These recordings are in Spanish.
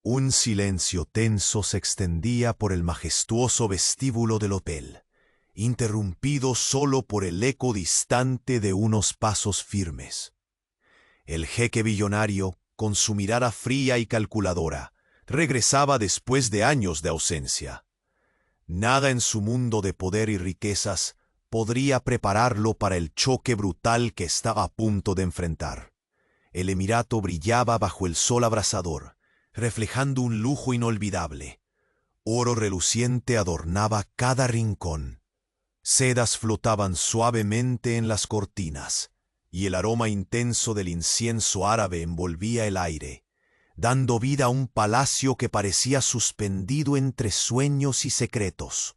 Un silencio tenso se extendía por el majestuoso vestíbulo del hotel, interrumpido solo por el eco distante de unos pasos firmes. El jeque billonario, con su mirada fría y calculadora, regresaba después de años de ausencia. Nada en su mundo de poder y riquezas podría prepararlo para el choque brutal que estaba a punto de enfrentar. El emirato brillaba bajo el sol abrasador, reflejando un lujo inolvidable. Oro reluciente adornaba cada rincón. Sedas flotaban suavemente en las cortinas, y el aroma intenso del incienso árabe envolvía el aire, dando vida a un palacio que parecía suspendido entre sueños y secretos.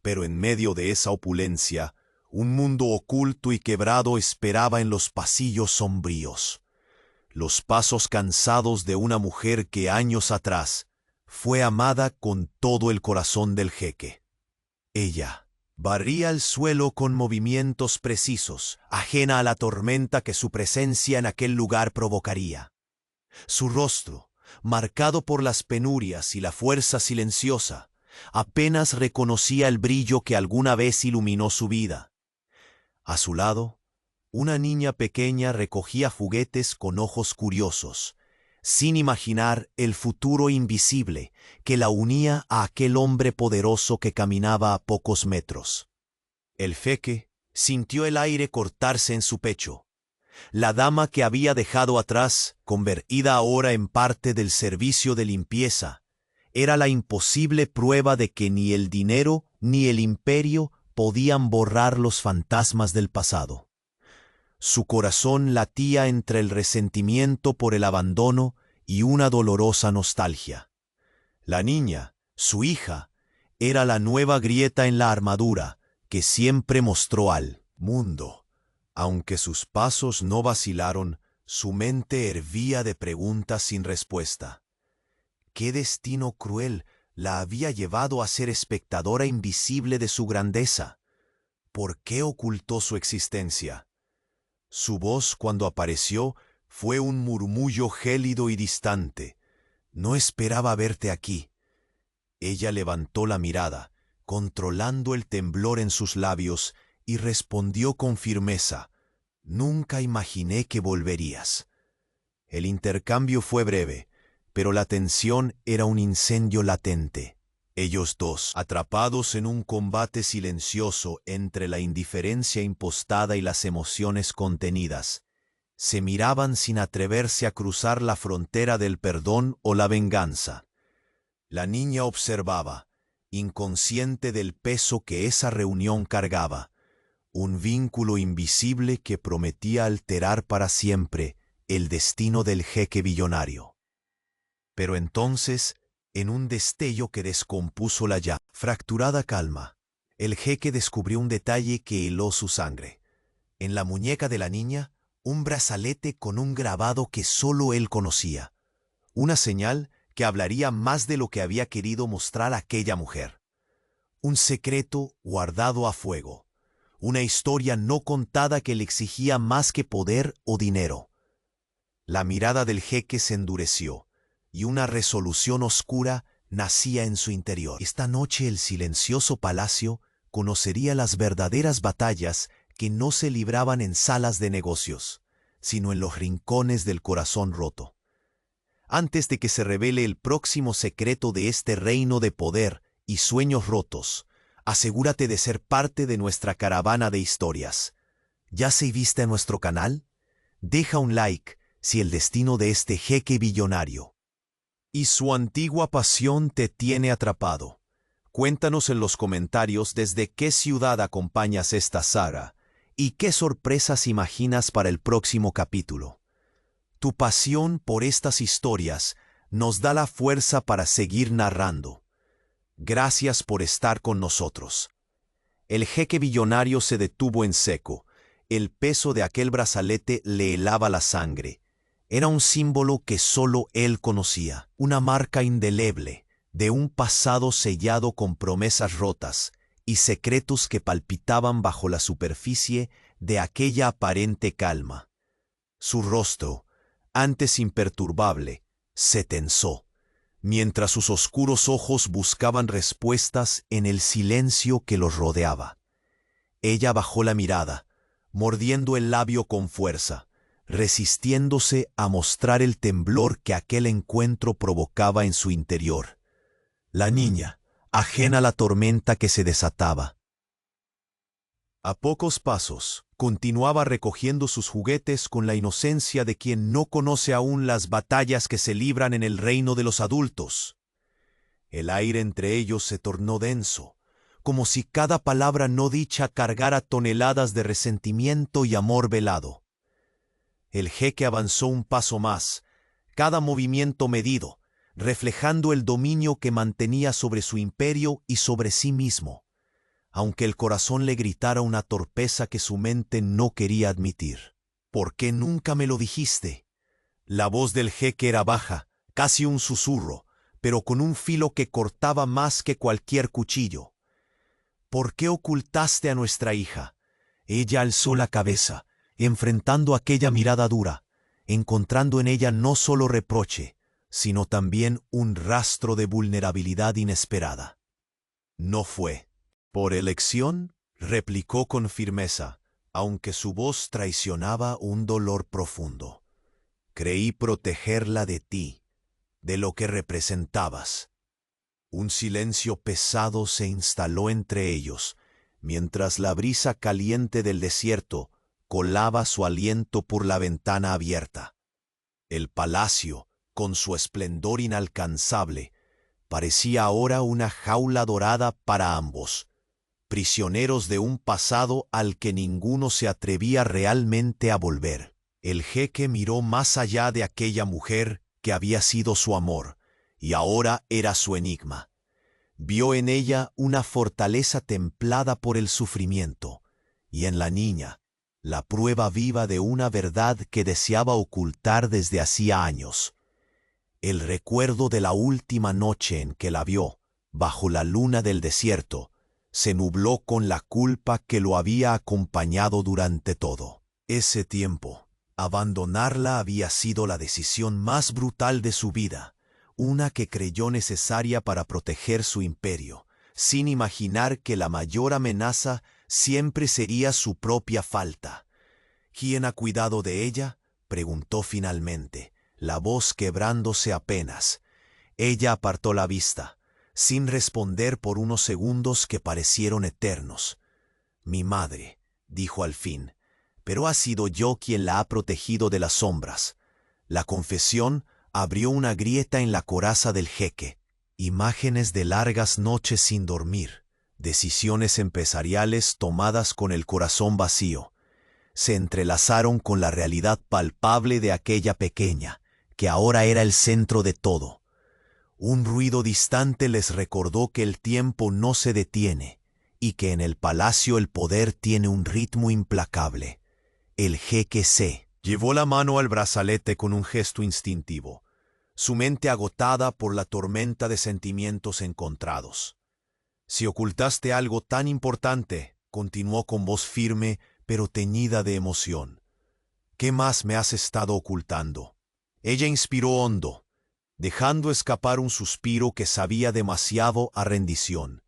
Pero en medio de esa opulencia, un mundo oculto y quebrado esperaba en los pasillos sombríos. Los pasos cansados de una mujer que años atrás fue amada con todo el corazón del jeque. Ella barría el suelo con movimientos precisos, ajena a la tormenta que su presencia en aquel lugar provocaría. Su rostro, marcado por las penurias y la fuerza silenciosa, apenas reconocía el brillo que alguna vez iluminó su vida. A su lado, una niña pequeña recogía juguetes con ojos curiosos, sin imaginar el futuro invisible que la unía a aquel hombre poderoso que caminaba a pocos metros. El jeque sintió el aire cortarse en su pecho. La dama que había dejado atrás, convertida ahora en parte del servicio de limpieza, era la imposible prueba de que ni el dinero ni el imperio podían borrar los fantasmas del pasado. Su corazón latía entre el resentimiento por el abandono y una dolorosa nostalgia. La niña, su hija, era la nueva grieta en la armadura que siempre mostró al mundo. Aunque sus pasos no vacilaron, su mente hervía de preguntas sin respuesta. ¿Qué destino cruel la había llevado a ser espectadora invisible de su grandeza? ¿Por qué ocultó su existencia? Su voz, cuando apareció, fue un murmullo gélido y distante. «No esperaba verte aquí». Ella levantó la mirada, controlando el temblor en sus labios, y respondió con firmeza: «Nunca imaginé que volverías». El intercambio fue breve, pero la tensión era un incendio latente. Ellos dos, atrapados en un combate silencioso entre la indiferencia impostada y las emociones contenidas, se miraban sin atreverse a cruzar la frontera del perdón o la venganza. La niña observaba, inconsciente del peso que esa reunión cargaba, un vínculo invisible que prometía alterar para siempre el destino del jeque billonario. Pero entonces, en un destello que descompuso la ya fracturada calma, el jeque descubrió un detalle que heló su sangre. En la muñeca de la niña, un brazalete con un grabado que solo él conocía. Una señal que hablaría más de lo que había querido mostrar aquella mujer. Un secreto guardado a fuego. Una historia no contada que le exigía más que poder o dinero. La mirada del jeque se endureció, y una resolución oscura nacía en su interior. Esta noche el silencioso palacio conocería las verdaderas batallas que no se libraban en salas de negocios, sino en los rincones del corazón roto. Antes de que se revele el próximo secreto de este reino de poder y sueños rotos, asegúrate de ser parte de nuestra caravana de historias. ¿Ya se viste en nuestro canal? Deja un like si el destino de este jeque billonario y su antigua pasión te tiene atrapado. Cuéntanos en los comentarios desde qué ciudad acompañas esta saga y qué sorpresas imaginas para el próximo capítulo. Tu pasión por estas historias nos da la fuerza para seguir narrando. Gracias por estar con nosotros. El jeque billonario se detuvo en seco. El peso de aquel brazalete le helaba la sangre. Era un símbolo que solo él conocía, una marca indeleble de un pasado sellado con promesas rotas y secretos que palpitaban bajo la superficie de aquella aparente calma. Su rostro, antes imperturbable, se tensó. mientras sus oscuros ojos buscaban respuestas en el silencio que los rodeaba. Ella bajó la mirada, mordiendo el labio con fuerza, resistiéndose a mostrar el temblor que aquel encuentro provocaba en su interior. La niña, ajena a la tormenta que se desataba. A pocos pasos, continuaba recogiendo sus juguetes con la inocencia de quien no conoce aún las batallas que se libran en el reino de los adultos. El aire entre ellos se tornó denso, como si cada palabra no dicha cargara toneladas de resentimiento y amor velado. El jeque avanzó un paso más, cada movimiento medido, reflejando el dominio que mantenía sobre su imperio y sobre sí mismo, aunque el corazón le gritara una torpeza que su mente no quería admitir. ¿Por qué nunca me lo dijiste? La voz del jeque era baja, casi un susurro, pero con un filo que cortaba más que cualquier cuchillo. ¿Por qué ocultaste a nuestra hija? Ella alzó la cabeza, enfrentando aquella mirada dura, encontrando en ella no solo reproche, sino también un rastro de vulnerabilidad inesperada. No fue por elección, replicó con firmeza, aunque su voz traicionaba un dolor profundo. Creí protegerla de ti, de lo que representabas. Un silencio pesado se instaló entre ellos, mientras la brisa caliente del desierto colaba su aliento por la ventana abierta. El palacio, con su esplendor inalcanzable, parecía ahora una jaula dorada para ambos, prisioneros de un pasado al que ninguno se atrevía realmente a volver. El jeque miró más allá de aquella mujer que había sido su amor, y ahora era su enigma. Vio en ella una fortaleza templada por el sufrimiento, y en la niña, la prueba viva de una verdad que deseaba ocultar desde hacía años. El recuerdo de la última noche en que la vio, bajo la luna del desierto, se nubló con la culpa que lo había acompañado durante todo ese tiempo. Abandonarla había sido la decisión más brutal de su vida, una que creyó necesaria para proteger su imperio, sin imaginar que la mayor amenaza siempre sería su propia falta. ¿Quién ha cuidado de ella?, preguntó finalmente, la voz quebrándose apenas. Ella apartó la vista, sin responder por unos segundos que parecieron eternos. Mi madre, dijo al fin, pero ha sido yo quien la ha protegido de las sombras. La confesión abrió una grieta en la coraza del jeque. Imágenes de largas noches sin dormir, decisiones empresariales tomadas con el corazón vacío, se entrelazaron con la realidad palpable de aquella pequeña, que ahora era el centro de todo. Un ruido distante les recordó que el tiempo no se detiene y que en el palacio el poder tiene un ritmo implacable. El jeque se llevó la mano al brazalete con un gesto instintivo, su mente agotada por la tormenta de sentimientos encontrados. Si ocultaste algo tan importante, continuó con voz firme pero teñida de emoción, ¿qué más me has estado ocultando? Ella inspiró hondo, dejando escapar un suspiro que sabía demasiado a rendición.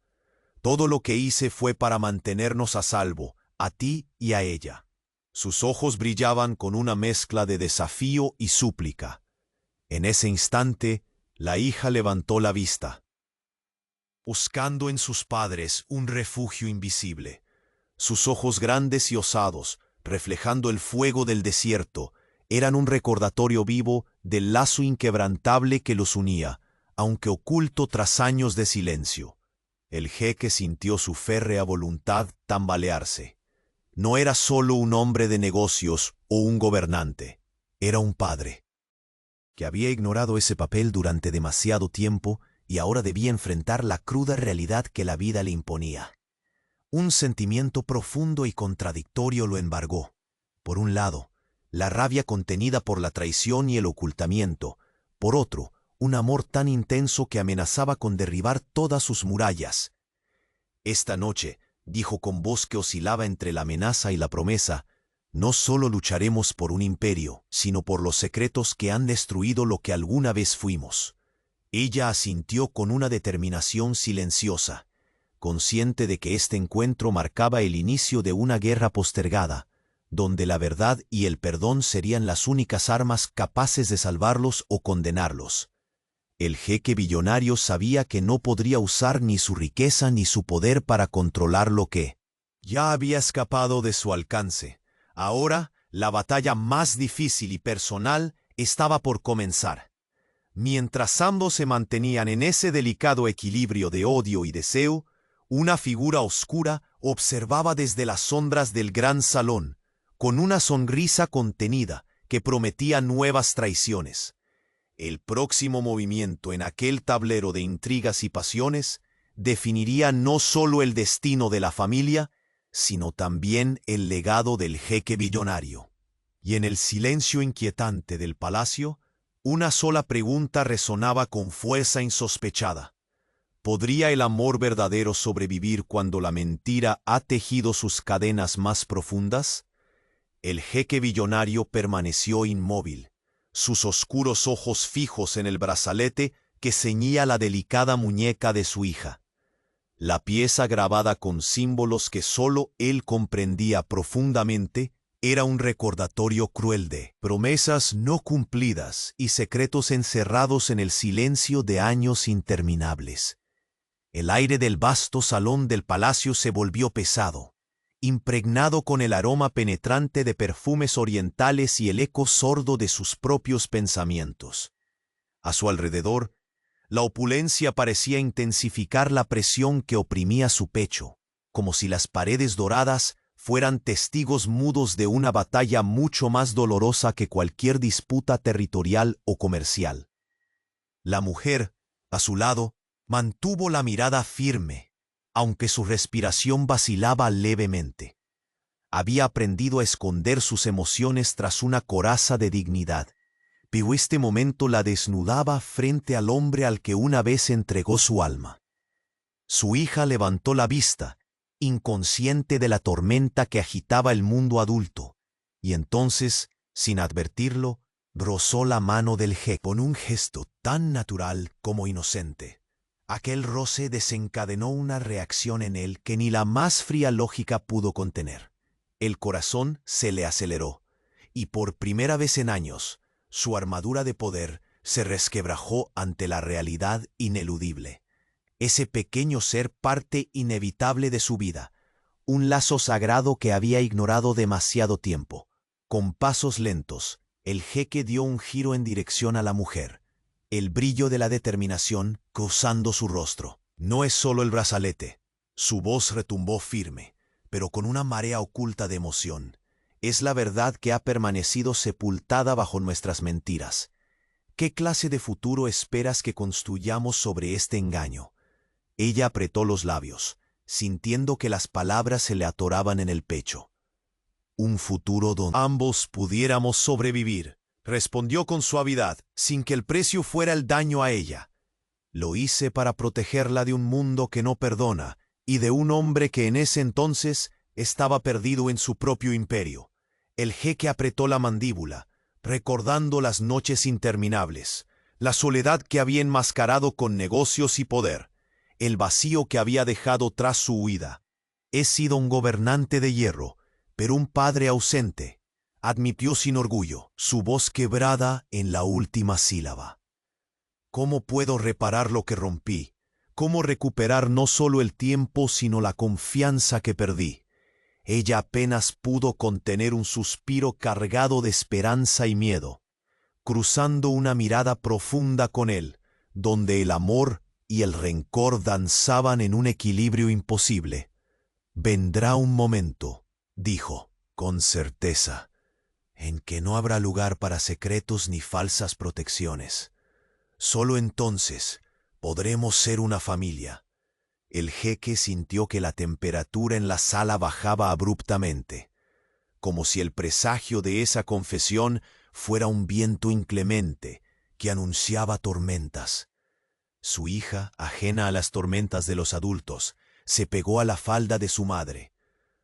Todo lo que hice fue para mantenernos a salvo, a ti y a ella. Sus ojos brillaban con una mezcla de desafío y súplica. En ese instante, la hija levantó la vista, buscando en sus padres un refugio invisible. Sus ojos grandes y osados, reflejando el fuego del desierto, eran un recordatorio vivo del lazo inquebrantable que los unía, aunque oculto tras años de silencio. El jeque sintió su férrea voluntad tambalearse. No era solo un hombre de negocios o un gobernante, era un padre, que había ignorado ese papel durante demasiado tiempo y ahora debía enfrentar la cruda realidad que la vida le imponía. Un sentimiento profundo y contradictorio lo embargó. Por un lado, la rabia contenida por la traición y el ocultamiento. Por otro, un amor tan intenso que amenazaba con derribar todas sus murallas. Esta noche, dijo con voz que oscilaba entre la amenaza y la promesa, no solo lucharemos por un imperio, sino por los secretos que han destruido lo que alguna vez fuimos. Ella asintió con una determinación silenciosa, consciente de que este encuentro marcaba el inicio de una guerra postergada, donde la verdad y el perdón serían las únicas armas capaces de salvarlos o condenarlos. El jeque billonario sabía que no podría usar ni su riqueza ni su poder para controlar lo que ya había escapado de su alcance. Ahora, la batalla más difícil y personal estaba por comenzar. Mientras ambos se mantenían en ese delicado equilibrio de odio y deseo, una figura oscura observaba desde las sombras del gran salón, con una sonrisa contenida que prometía nuevas traiciones. El próximo movimiento en aquel tablero de intrigas y pasiones definiría no solo el destino de la familia, sino también el legado del jeque billonario. Y en el silencio inquietante del palacio, una sola pregunta resonaba con fuerza insospechada. ¿Podría el amor verdadero sobrevivir cuando la mentira ha tejido sus cadenas más profundas? El jeque billonario permaneció inmóvil, sus oscuros ojos fijos en el brazalete que ceñía la delicada muñeca de su hija. La pieza grabada con símbolos que sólo él comprendía profundamente era un recordatorio cruel de promesas no cumplidas y secretos encerrados en el silencio de años interminables. El aire del vasto salón del palacio se volvió pesado, impregnado con el aroma penetrante de perfumes orientales y el eco sordo de sus propios pensamientos. A su alrededor, la opulencia parecía intensificar la presión que oprimía su pecho, como si las paredes doradas fueran testigos mudos de una batalla mucho más dolorosa que cualquier disputa territorial o comercial. La mujer, a su lado, mantuvo la mirada firme, aunque su respiración vacilaba levemente. Había aprendido a esconder sus emociones tras una coraza de dignidad, pero este momento la desnudaba frente al hombre al que una vez entregó su alma. Su hija levantó la vista, inconsciente de la tormenta que agitaba el mundo adulto, y entonces, sin advertirlo, rozó la mano del jeque con un gesto tan natural como inocente. Aquel roce desencadenó una reacción en él que ni la más fría lógica pudo contener. El corazón se le aceleró, y por primera vez en años, su armadura de poder se resquebrajó ante la realidad ineludible. Ese pequeño ser parte inevitable de su vida, un lazo sagrado que había ignorado demasiado tiempo. Con pasos lentos, el jeque dio un giro en dirección a la mujer, el brillo de la determinación cruzando su rostro. No es solo el brazalete. Su voz retumbó firme, pero con una marea oculta de emoción. Es la verdad que ha permanecido sepultada bajo nuestras mentiras. ¿Qué clase de futuro esperas que construyamos sobre este engaño? Ella apretó los labios, sintiendo que las palabras se le atoraban en el pecho. Un futuro donde ambos pudiéramos sobrevivir, respondió con suavidad, sin que el precio fuera el daño a ella. Lo hice para protegerla de un mundo que no perdona y de un hombre que en ese entonces estaba perdido en su propio imperio. El jeque apretó la mandíbula, recordando las noches interminables, la soledad que había enmascarado con negocios y poder, el vacío que había dejado tras su huida. He sido un gobernante de hierro, pero un padre ausente, admitió sin orgullo, su voz quebrada en la última sílaba. ¿Cómo puedo reparar lo que rompí? ¿Cómo recuperar no solo el tiempo, sino la confianza que perdí? Ella apenas pudo contener un suspiro cargado de esperanza y miedo, cruzando una mirada profunda con él, donde el amor y el rencor danzaban en un equilibrio imposible. Vendrá un momento, dijo, con certeza, en que no habrá lugar para secretos ni falsas protecciones. Solo entonces podremos ser una familia. El jeque sintió que la temperatura en la sala bajaba abruptamente, como si el presagio de esa confesión fuera un viento inclemente que anunciaba tormentas. Su hija, ajena a las tormentas de los adultos, se pegó a la falda de su madre,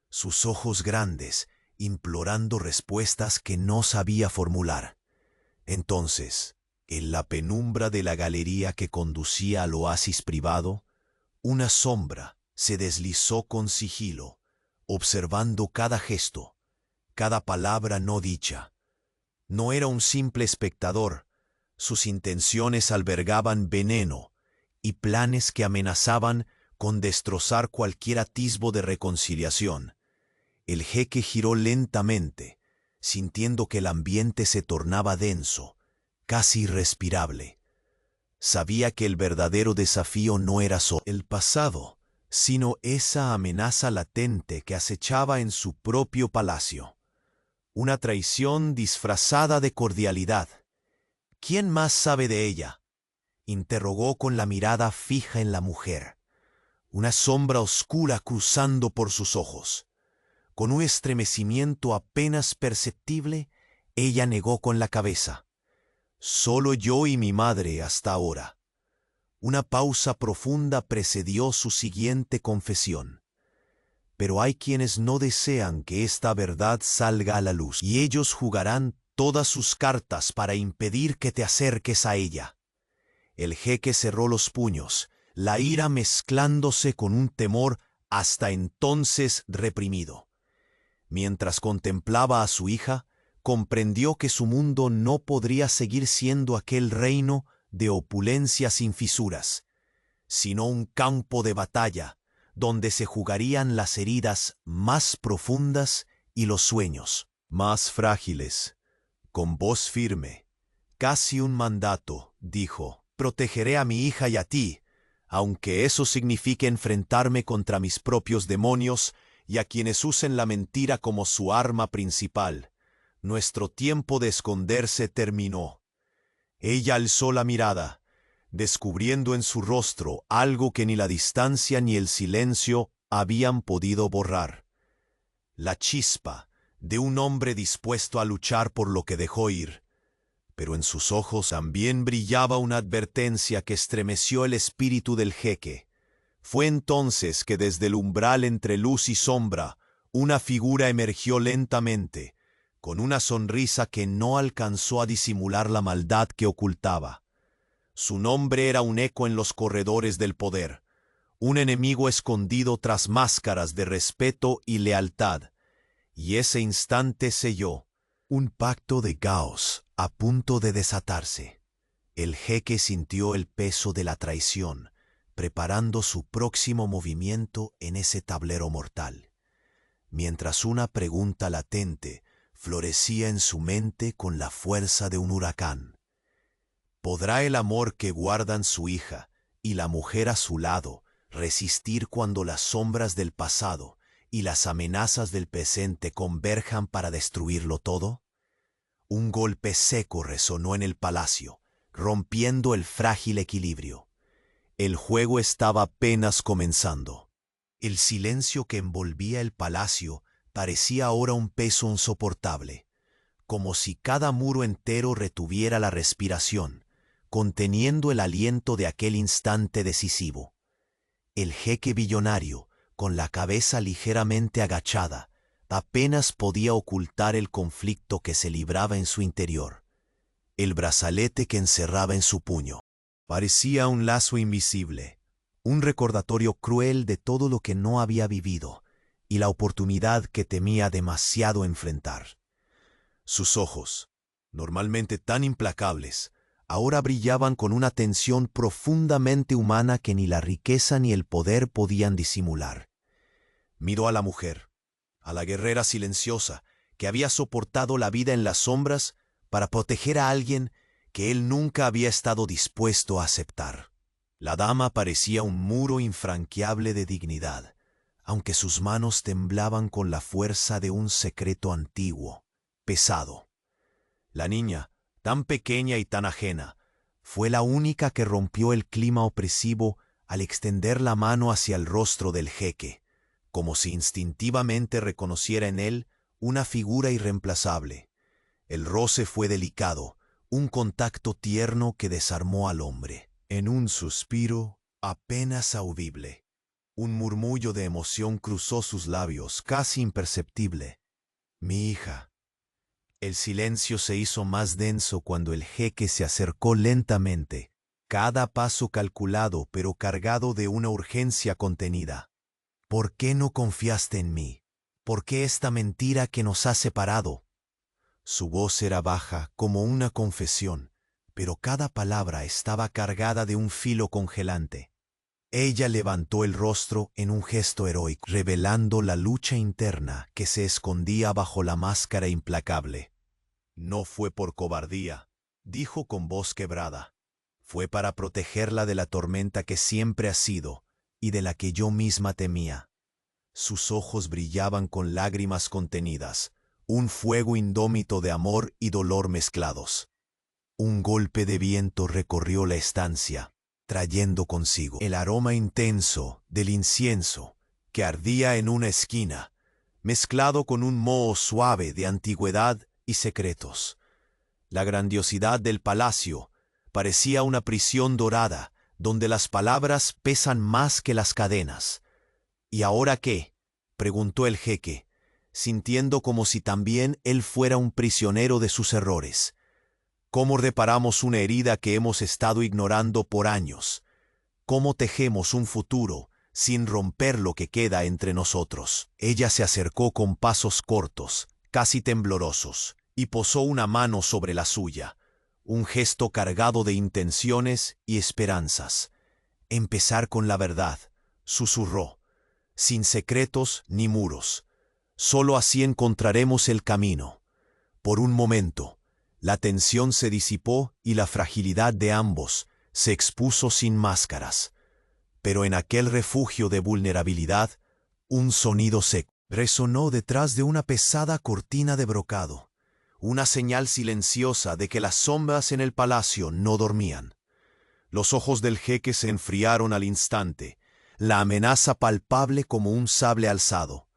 sus ojos grandes, implorando respuestas que no sabía formular. Entonces, En la penumbra de la galería que conducía al oasis privado, una sombra se deslizó con sigilo, observando cada gesto, cada palabra no dicha. No era un simple espectador, sus intenciones albergaban veneno y planes que amenazaban con destrozar cualquier atisbo de reconciliación. El jeque giró lentamente, sintiendo que el ambiente se tornaba denso, casi irrespirable. Sabía que el verdadero desafío no era solo el pasado, sino esa amenaza latente que acechaba en su propio palacio. Una traición disfrazada de cordialidad. ¿Quién más sabe de ella?, interrogó con la mirada fija en la mujer, una sombra oscura cruzando por sus ojos. Con un estremecimiento apenas perceptible, ella negó con la cabeza. Solo yo y mi madre hasta ahora. Una pausa profunda precedió su siguiente confesión. Pero hay quienes no desean que esta verdad salga a la luz, y ellos jugarán todas sus cartas para impedir que te acerques a ella. El jeque cerró los puños, la ira mezclándose con un temor hasta entonces reprimido. Mientras contemplaba a su hija, comprendió que su mundo no podría seguir siendo aquel reino de opulencia sin fisuras, sino un campo de batalla donde se jugarían las heridas más profundas y los sueños más frágiles. Con voz firme, casi un mandato, dijo: «Protegeré a mi hija y a ti, aunque eso signifique enfrentarme contra mis propios demonios y a quienes usen la mentira como su arma principal. Nuestro tiempo de esconderse terminó». Ella alzó la mirada, descubriendo en su rostro algo que ni la distancia ni el silencio habían podido borrar. La chispa de un hombre dispuesto a luchar por lo que dejó ir. Pero en sus ojos también brillaba una advertencia que estremeció el espíritu del jeque. Fue entonces que desde el umbral entre luz y sombra, una figura emergió lentamente, con una sonrisa que no alcanzó a disimular la maldad que ocultaba. Su nombre era un eco en los corredores del poder, un enemigo escondido tras máscaras de respeto y lealtad, y ese instante selló un pacto de caos a punto de desatarse. El jeque sintió el peso de la traición, preparando su próximo movimiento en ese tablero mortal, mientras una pregunta latente florecía en su mente con la fuerza de un huracán. ¿Podrá el amor que guardan su hija y la mujer a su lado resistir cuando las sombras del pasado y las amenazas del presente converjan para destruirlo todo? Un golpe seco resonó en el palacio, rompiendo el frágil equilibrio. El juego estaba apenas comenzando. El silencio que envolvía el palacio parecía ahora un peso insoportable, como si cada muro entero retuviera la respiración, conteniendo el aliento de aquel instante decisivo. El jeque billonario, con la cabeza ligeramente agachada, apenas podía ocultar el conflicto que se libraba en su interior. El brazalete que encerraba en su puño parecía un lazo invisible, un recordatorio cruel de todo lo que no había vivido y la oportunidad que temía demasiado enfrentar. Sus ojos, normalmente tan implacables, ahora brillaban con una tensión profundamente humana que ni la riqueza ni el poder podían disimular. Miró a la mujer, a la guerrera silenciosa que había soportado la vida en las sombras para proteger a alguien que él nunca había estado dispuesto a aceptar. La dama parecía un muro infranqueable de dignidad, aunque sus manos temblaban con la fuerza de un secreto antiguo, pesado. La niña, tan pequeña y tan ajena, fue la única que rompió el clima opresivo al extender la mano hacia el rostro del jeque, como si instintivamente reconociera en él una figura irreemplazable. El roce fue delicado, un contacto tierno que desarmó al hombre. En un suspiro apenas audible, un murmullo de emoción cruzó sus labios, casi imperceptible. «Mi hija», El silencio se hizo más denso cuando el jeque se acercó lentamente, cada paso calculado pero cargado de una urgencia contenida. ¿Por qué no confiaste en mí? ¿Por qué esta mentira que nos ha separado? Su voz era baja como una confesión, pero cada palabra estaba cargada de un filo congelante. Ella levantó el rostro en un gesto heroico, revelando la lucha interna que se escondía bajo la máscara implacable. No fue por cobardía, dijo con voz quebrada. Fue para protegerla de la tormenta que siempre ha sido y de la que yo misma temía. Sus ojos brillaban con lágrimas contenidas, un fuego indómito de amor y dolor mezclados. Un golpe de viento recorrió la estancia, trayendo consigo el aroma intenso del incienso que ardía en una esquina, mezclado con un moho suave de antigüedad y secretos. La grandiosidad del palacio parecía una prisión dorada, donde las palabras pesan más que las cadenas. ¿Y ahora qué?, preguntó el jeque, sintiendo como si también él fuera un prisionero de sus errores. ¿Cómo reparamos una herida que hemos estado ignorando por años? ¿Cómo tejemos un futuro sin romper lo que queda entre nosotros? Ella se acercó con pasos cortos, casi temblorosos, y posó una mano sobre la suya, un gesto cargado de intenciones y esperanzas. Empezar con la verdad, susurró, sin secretos ni muros. Solo así encontraremos el camino. Por un momento, la tensión se disipó y la fragilidad de ambos se expuso sin máscaras. Pero en aquel refugio de vulnerabilidad, un sonido seco resonó detrás de una pesada cortina de brocado, una señal silenciosa de que las sombras en el palacio no dormían. Los ojos del jeque se enfriaron al instante, la amenaza palpable como un sable alzado.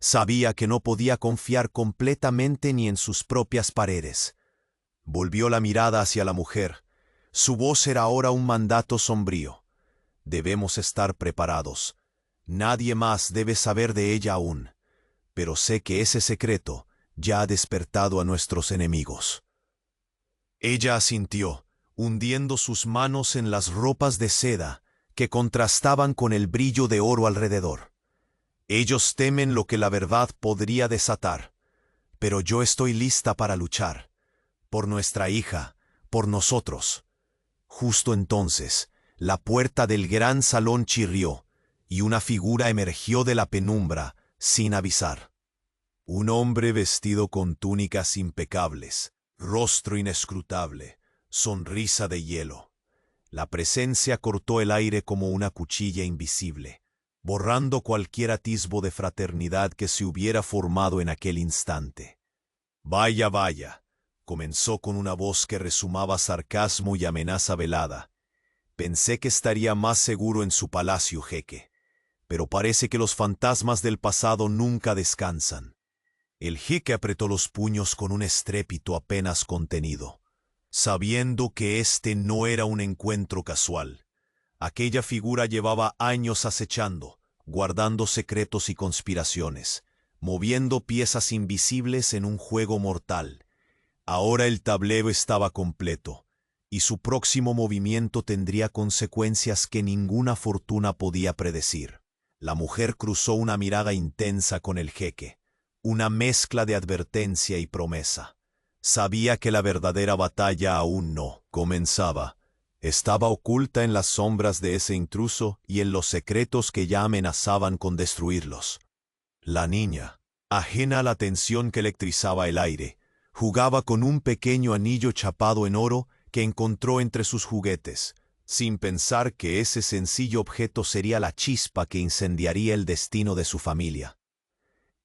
Sabía que no podía confiar completamente ni en sus propias paredes. Volvió la mirada hacia la mujer. Su voz era ahora un mandato sombrío. Debemos estar preparados. Nadie más debe saber de ella aún. Pero sé que ese secreto ya ha despertado a nuestros enemigos. Ella asintió, hundiendo sus manos en las ropas de seda que contrastaban con el brillo de oro alrededor. Ellos temen lo que la verdad podría desatar, pero yo estoy lista para luchar, por nuestra hija, por nosotros. Justo entonces, la puerta del gran salón chirrió, y una figura emergió de la penumbra, sin avisar. Un hombre vestido con túnicas impecables, rostro inescrutable, sonrisa de hielo. La presencia cortó el aire como una cuchilla invisible, borrando cualquier atisbo de fraternidad que se hubiera formado en aquel instante. «Vaya, vaya», comenzó con una voz que resumaba sarcasmo y amenaza velada. «Pensé que estaría más seguro en su palacio, jeque. Pero parece que los fantasmas del pasado nunca descansan». El jeque apretó los puños con un estrépito apenas contenido, sabiendo que este no era un encuentro casual. Aquella figura llevaba años acechando, guardando secretos y conspiraciones, moviendo piezas invisibles en un juego mortal. Ahora el tablero estaba completo, y su próximo movimiento tendría consecuencias que ninguna fortuna podía predecir. La mujer cruzó una mirada intensa con el jeque, una mezcla de advertencia y promesa. Sabía que la verdadera batalla aún no comenzaba. Estaba oculta en las sombras de ese intruso y en los secretos que ya amenazaban con destruirlos. La niña, ajena a la tensión que electrizaba el aire, jugaba con un pequeño anillo chapado en oro que encontró entre sus juguetes, sin pensar que ese sencillo objeto sería la chispa que incendiaría el destino de su familia.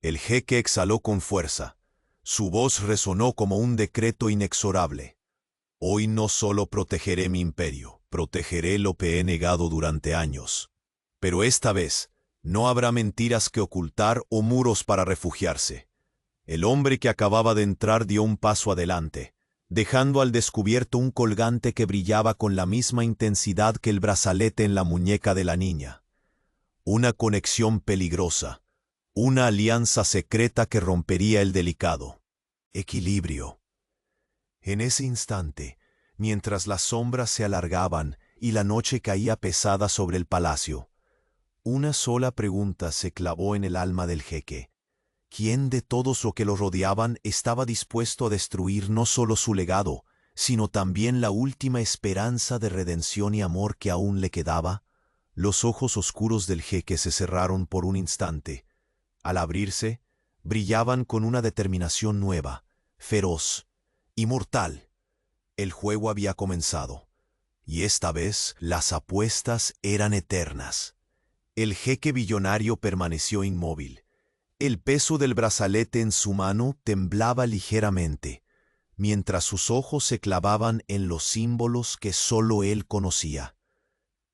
El jeque exhaló con fuerza. Su voz resonó como un decreto inexorable. Hoy no solo protegeré mi imperio, protegeré lo que he negado durante años. Pero esta vez, no habrá mentiras que ocultar o muros para refugiarse. El hombre que acababa de entrar dio un paso adelante, dejando al descubierto un colgante que brillaba con la misma intensidad que el brazalete en la muñeca de la niña. Una conexión peligrosa. Una alianza secreta que rompería el delicado. Equilibrio. En ese instante, mientras las sombras se alargaban y la noche caía pesada sobre el palacio, una sola pregunta se clavó en el alma del jeque. ¿Quién de todos los que lo rodeaban estaba dispuesto a destruir no solo su legado, sino también la última esperanza de redención y amor que aún le quedaba? Los ojos oscuros del jeque se cerraron por un instante. Al abrirse, brillaban con una determinación nueva, feroz y mortal. El juego había comenzado, y esta vez las apuestas eran eternas. El jeque billonario permaneció inmóvil. El peso del brazalete en su mano temblaba ligeramente, mientras sus ojos se clavaban en los símbolos que sólo él conocía.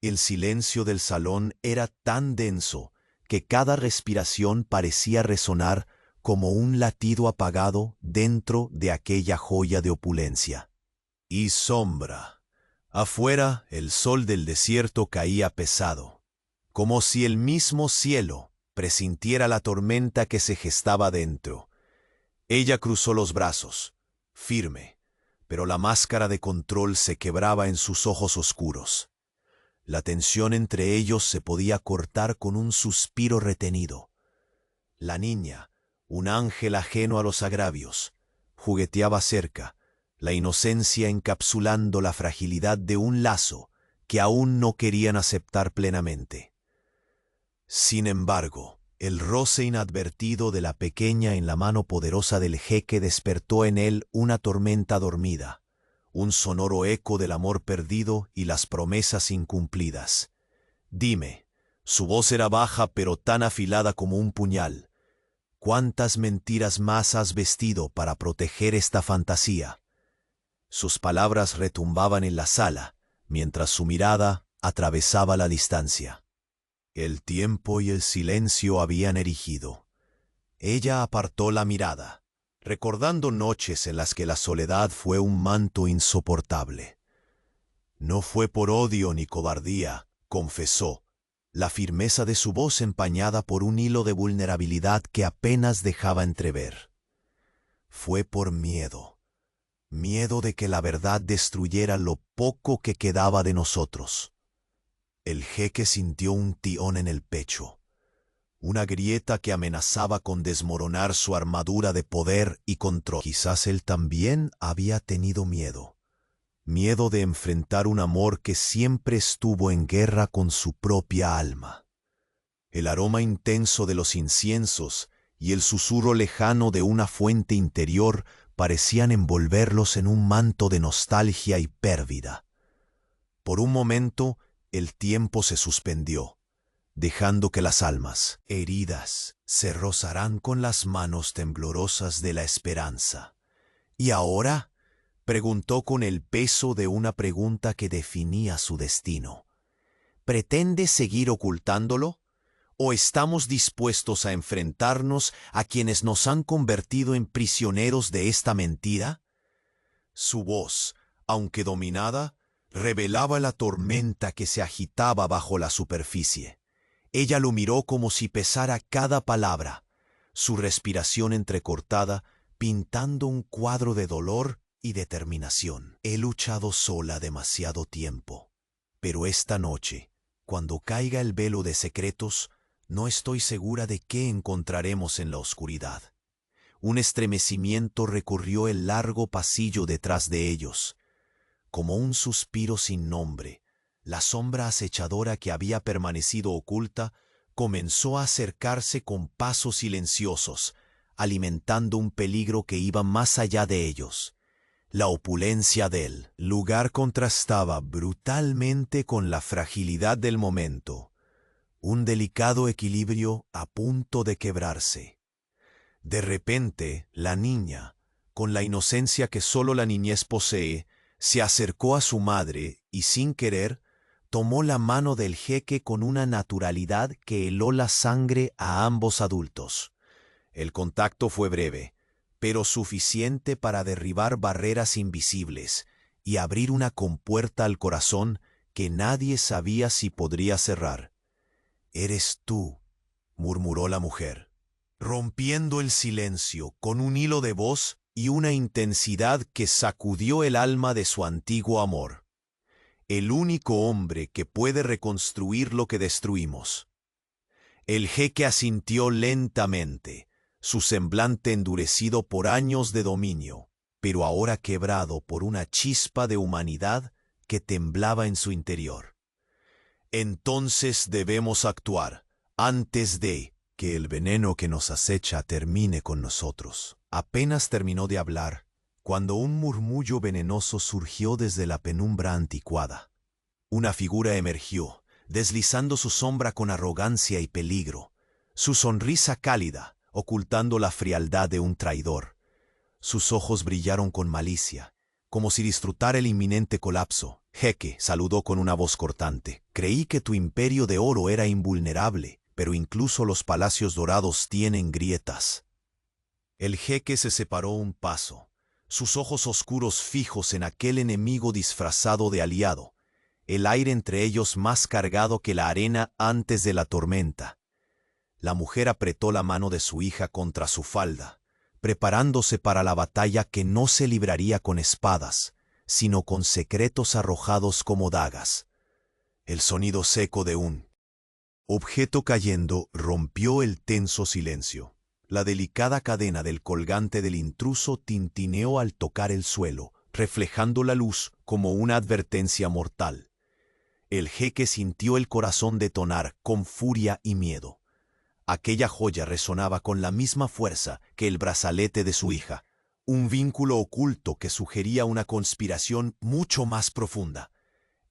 El silencio del salón era tan denso que cada respiración parecía resonar como un latido apagado dentro de aquella joya de opulencia. Y sombra. Afuera, el sol del desierto caía pesado, como si el mismo cielo presintiera la tormenta que se gestaba dentro. Ella cruzó los brazos, firme, pero la máscara de control se quebraba en sus ojos oscuros. La tensión entre ellos se podía cortar con un suspiro retenido. La niña, un ángel ajeno a los agravios, jugueteaba cerca, la inocencia encapsulando la fragilidad de un lazo que aún no querían aceptar plenamente. Sin embargo, el roce inadvertido de la pequeña en la mano poderosa del jeque despertó en él una tormenta dormida, un sonoro eco del amor perdido y las promesas incumplidas. Dime, su voz era baja pero tan afilada como un puñal. ¿Cuántas mentiras más has vestido para proteger esta fantasía? Sus palabras retumbaban en la sala, mientras su mirada atravesaba la distancia. El tiempo y el silencio habían erigido. Ella apartó la mirada, recordando noches en las que la soledad fue un manto insoportable. No fue por odio ni cobardía, confesó, la firmeza de su voz empañada por un hilo de vulnerabilidad que apenas dejaba entrever. Fue por miedo, miedo de que la verdad destruyera lo poco que quedaba de nosotros. El jeque sintió un tirón en el pecho, una grieta que amenazaba con desmoronar su armadura de poder y control. Quizás él también había tenido miedo, miedo de enfrentar un amor que siempre estuvo en guerra con su propia alma. El aroma intenso de los inciensos y el susurro lejano de una fuente interior parecían envolverlos en un manto de nostalgia y pérdida. Por un momento, el tiempo se suspendió, dejando que las almas, heridas, se rozaran con las manos temblorosas de la esperanza. ¿Y ahora? Preguntó con el peso de una pregunta que definía su destino. ¿Pretende seguir ocultándolo? ¿O estamos dispuestos a enfrentarnos a quienes nos han convertido en prisioneros de esta mentira? Su voz, aunque dominada, revelaba la tormenta que se agitaba bajo la superficie. Ella lo miró como si pesara cada palabra, su respiración entrecortada, pintando un cuadro de dolor y determinación. He luchado sola demasiado tiempo, pero esta noche, cuando caiga el velo de secretos, no estoy segura de qué encontraremos en la oscuridad. Un estremecimiento recorrió el largo pasillo detrás de ellos. Como un suspiro sin nombre, la sombra acechadora que había permanecido oculta comenzó a acercarse con pasos silenciosos, alimentando un peligro que iba más allá de ellos. La opulencia del lugar contrastaba brutalmente con la fragilidad del momento, un delicado equilibrio a punto de quebrarse. De repente, la niña, con la inocencia que solo la niñez posee, se acercó a su madre y, sin querer, tomó la mano del jeque con una naturalidad que heló la sangre a ambos adultos. El contacto fue breve, pero suficiente para derribar barreras invisibles y abrir una compuerta al corazón que nadie sabía si podría cerrar. «Eres tú», murmuró la mujer, rompiendo el silencio con un hilo de voz y una intensidad que sacudió el alma de su antiguo amor. El único hombre que puede reconstruir lo que destruimos. El jeque asintió lentamente, su semblante endurecido por años de dominio, pero ahora quebrado por una chispa de humanidad que temblaba en su interior. Entonces debemos actuar, antes de que el veneno que nos acecha termine con nosotros. Apenas terminó de hablar, cuando un murmullo venenoso surgió desde la penumbra anticuada. Una figura emergió, deslizando su sombra con arrogancia y peligro, su sonrisa cálida, ocultando la frialdad de un traidor. Sus ojos brillaron con malicia, como si disfrutara el inminente colapso. Jeque, saludó con una voz cortante. Creí que tu imperio de oro era invulnerable, pero incluso los palacios dorados tienen grietas. El jeque se separó un paso, sus ojos oscuros fijos en aquel enemigo disfrazado de aliado, el aire entre ellos más cargado que la arena antes de la tormenta. La mujer apretó la mano de su hija contra su falda, preparándose para la batalla que no se libraría con espadas, sino con secretos arrojados como dagas. El sonido seco de un objeto cayendo rompió el tenso silencio. La delicada cadena del colgante del intruso tintineó al tocar el suelo, reflejando la luz como una advertencia mortal. El jeque sintió el corazón detonar con furia y miedo. Aquella joya resonaba con la misma fuerza que el brazalete de su hija, un vínculo oculto que sugería una conspiración mucho más profunda.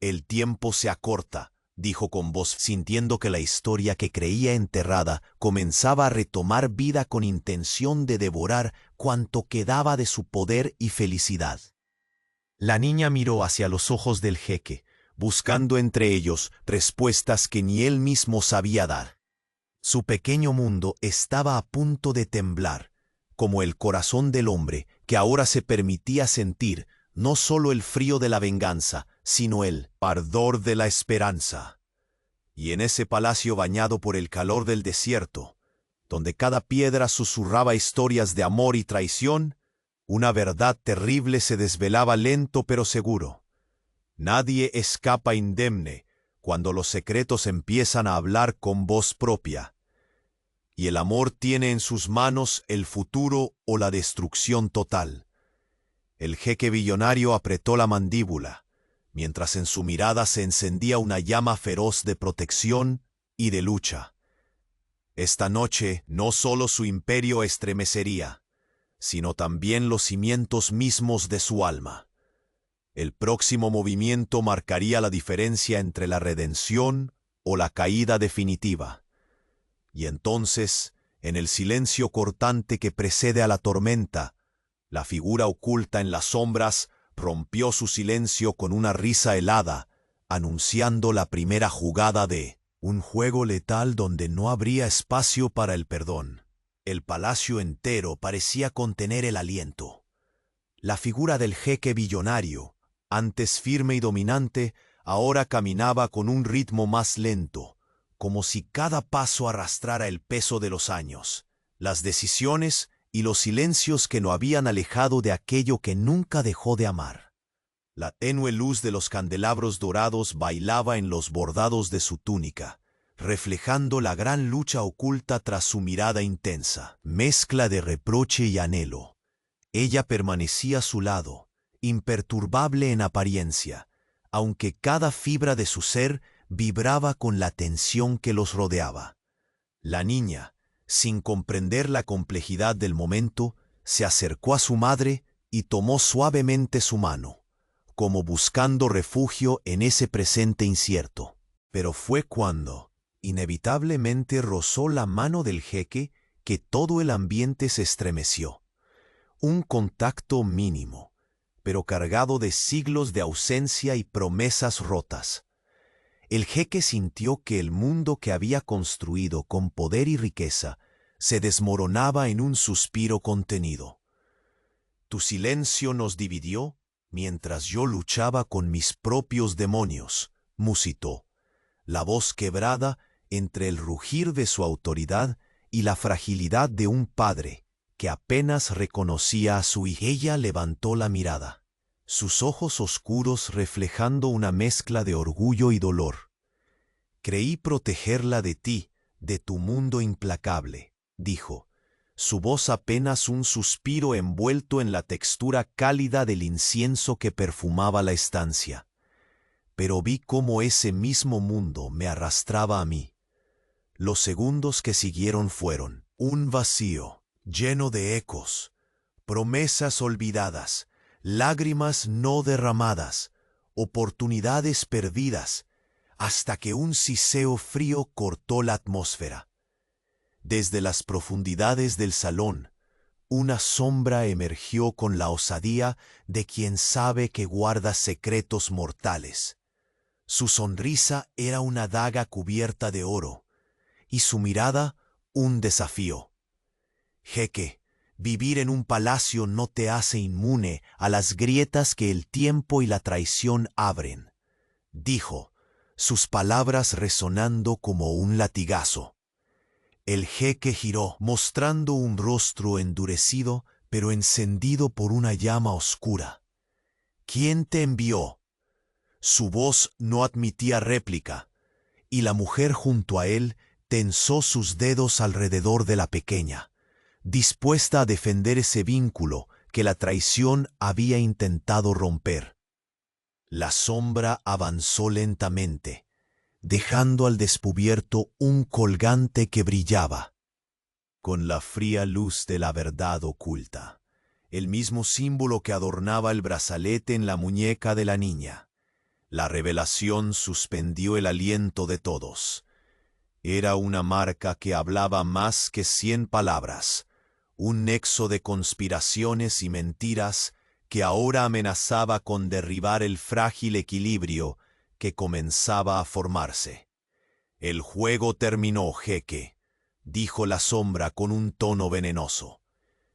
El tiempo se acorta, dijo con voz, sintiendo que la historia que creía enterrada comenzaba a retomar vida con intención de devorar cuanto quedaba de su poder y felicidad. La niña miró hacia los ojos del jeque, buscando entre ellos respuestas que ni él mismo sabía dar. Su pequeño mundo estaba a punto de temblar, como el corazón del hombre que ahora se permitía sentir no solo el frío de la venganza, sino el ardor de la esperanza. Y en ese palacio bañado por el calor del desierto, donde cada piedra susurraba historias de amor y traición, una verdad terrible se desvelaba lento pero seguro. Nadie escapa indemne cuando los secretos empiezan a hablar con voz propia. Y el amor tiene en sus manos el futuro o la destrucción total. El jeque billonario apretó la mandíbula, mientras en su mirada se encendía una llama feroz de protección y de lucha. Esta noche no solo su imperio estremecería, sino también los cimientos mismos de su alma. El próximo movimiento marcaría la diferencia entre la redención o la caída definitiva. Y entonces, en el silencio cortante que precede a la tormenta, la figura oculta en las sombras rompió su silencio con una risa helada, anunciando la primera jugada de un juego letal donde no habría espacio para el perdón. El palacio entero parecía contener el aliento. La figura del jeque billonario, antes firme y dominante, ahora caminaba con un ritmo más lento, como si cada paso arrastrara el peso de los años, las decisiones y los silencios que lo habían alejado de aquello que nunca dejó de amar. La tenue luz de los candelabros dorados bailaba en los bordados de su túnica, reflejando la gran lucha oculta tras su mirada intensa, mezcla de reproche y anhelo. Ella permanecía a su lado, imperturbable en apariencia, aunque cada fibra de su ser vibraba con la tensión que los rodeaba. La niña, sin comprender la complejidad del momento, se acercó a su madre y tomó suavemente su mano, como buscando refugio en ese presente incierto. Pero fue cuando, inevitablemente, rozó la mano del jeque que todo el ambiente se estremeció. Un contacto mínimo, pero cargado de siglos de ausencia y promesas rotas. El jeque sintió que el mundo que había construido con poder y riqueza se desmoronaba en un suspiro contenido. Tu silencio nos dividió mientras yo luchaba con mis propios demonios, musitó, la voz quebrada entre el rugir de su autoridad y la fragilidad de un padre que apenas reconocía a su hija. Ella levantó la mirada, sus ojos oscuros reflejando una mezcla de orgullo y dolor. «Creí protegerla de ti, de tu mundo implacable», dijo, su voz apenas un suspiro envuelto en la textura cálida del incienso que perfumaba la estancia. Pero vi cómo ese mismo mundo me arrastraba a mí. Los segundos que siguieron fueron un vacío, lleno de ecos, promesas olvidadas, lágrimas no derramadas, oportunidades perdidas, hasta que un siseo frío cortó la atmósfera. Desde las profundidades del salón, una sombra emergió con la osadía de quien sabe que guarda secretos mortales. Su sonrisa era una daga cubierta de oro, y su mirada un desafío. «Jeque, vivir en un palacio no te hace inmune a las grietas que el tiempo y la traición abren», dijo, sus palabras resonando como un latigazo. El jeque giró, mostrando un rostro endurecido, pero encendido por una llama oscura. «¿Quién te envió?» Su voz no admitía réplica, y la mujer junto a él tensó sus dedos alrededor de la pequeña, dispuesta a defender ese vínculo que la traición había intentado romper. La sombra avanzó lentamente, dejando al descubierto un colgante que brillaba, con la fría luz de la verdad oculta, el mismo símbolo que adornaba el brazalete en la muñeca de la niña. La revelación suspendió el aliento de todos. Era una marca que hablaba más que 100 palabras, un nexo de conspiraciones y mentiras que ahora amenazaba con derribar el frágil equilibrio que comenzaba a formarse. «El juego terminó, jeque», dijo la sombra con un tono venenoso.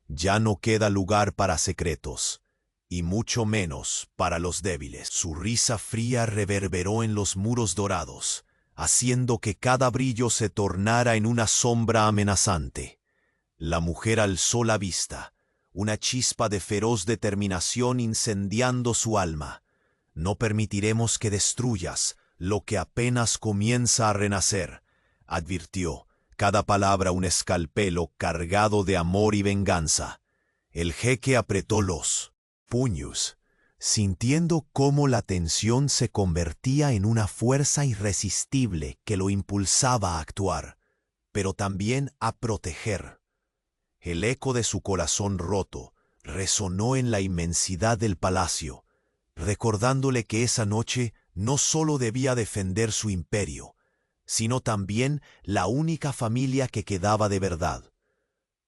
«Ya no queda lugar para secretos, y mucho menos para los débiles». Su risa fría reverberó en los muros dorados, haciendo que cada brillo se tornara en una sombra amenazante. La mujer alzó la vista, una chispa de feroz determinación incendiando su alma. «No permitiremos que destruyas lo que apenas comienza a renacer», advirtió, cada palabra un escalpelo cargado de amor y venganza. El jeque apretó los puños, sintiendo cómo la tensión se convertía en una fuerza irresistible que lo impulsaba a actuar, pero también a proteger. El eco de su corazón roto resonó en la inmensidad del palacio, recordándole que esa noche no solo debía defender su imperio, sino también la única familia que quedaba de verdad.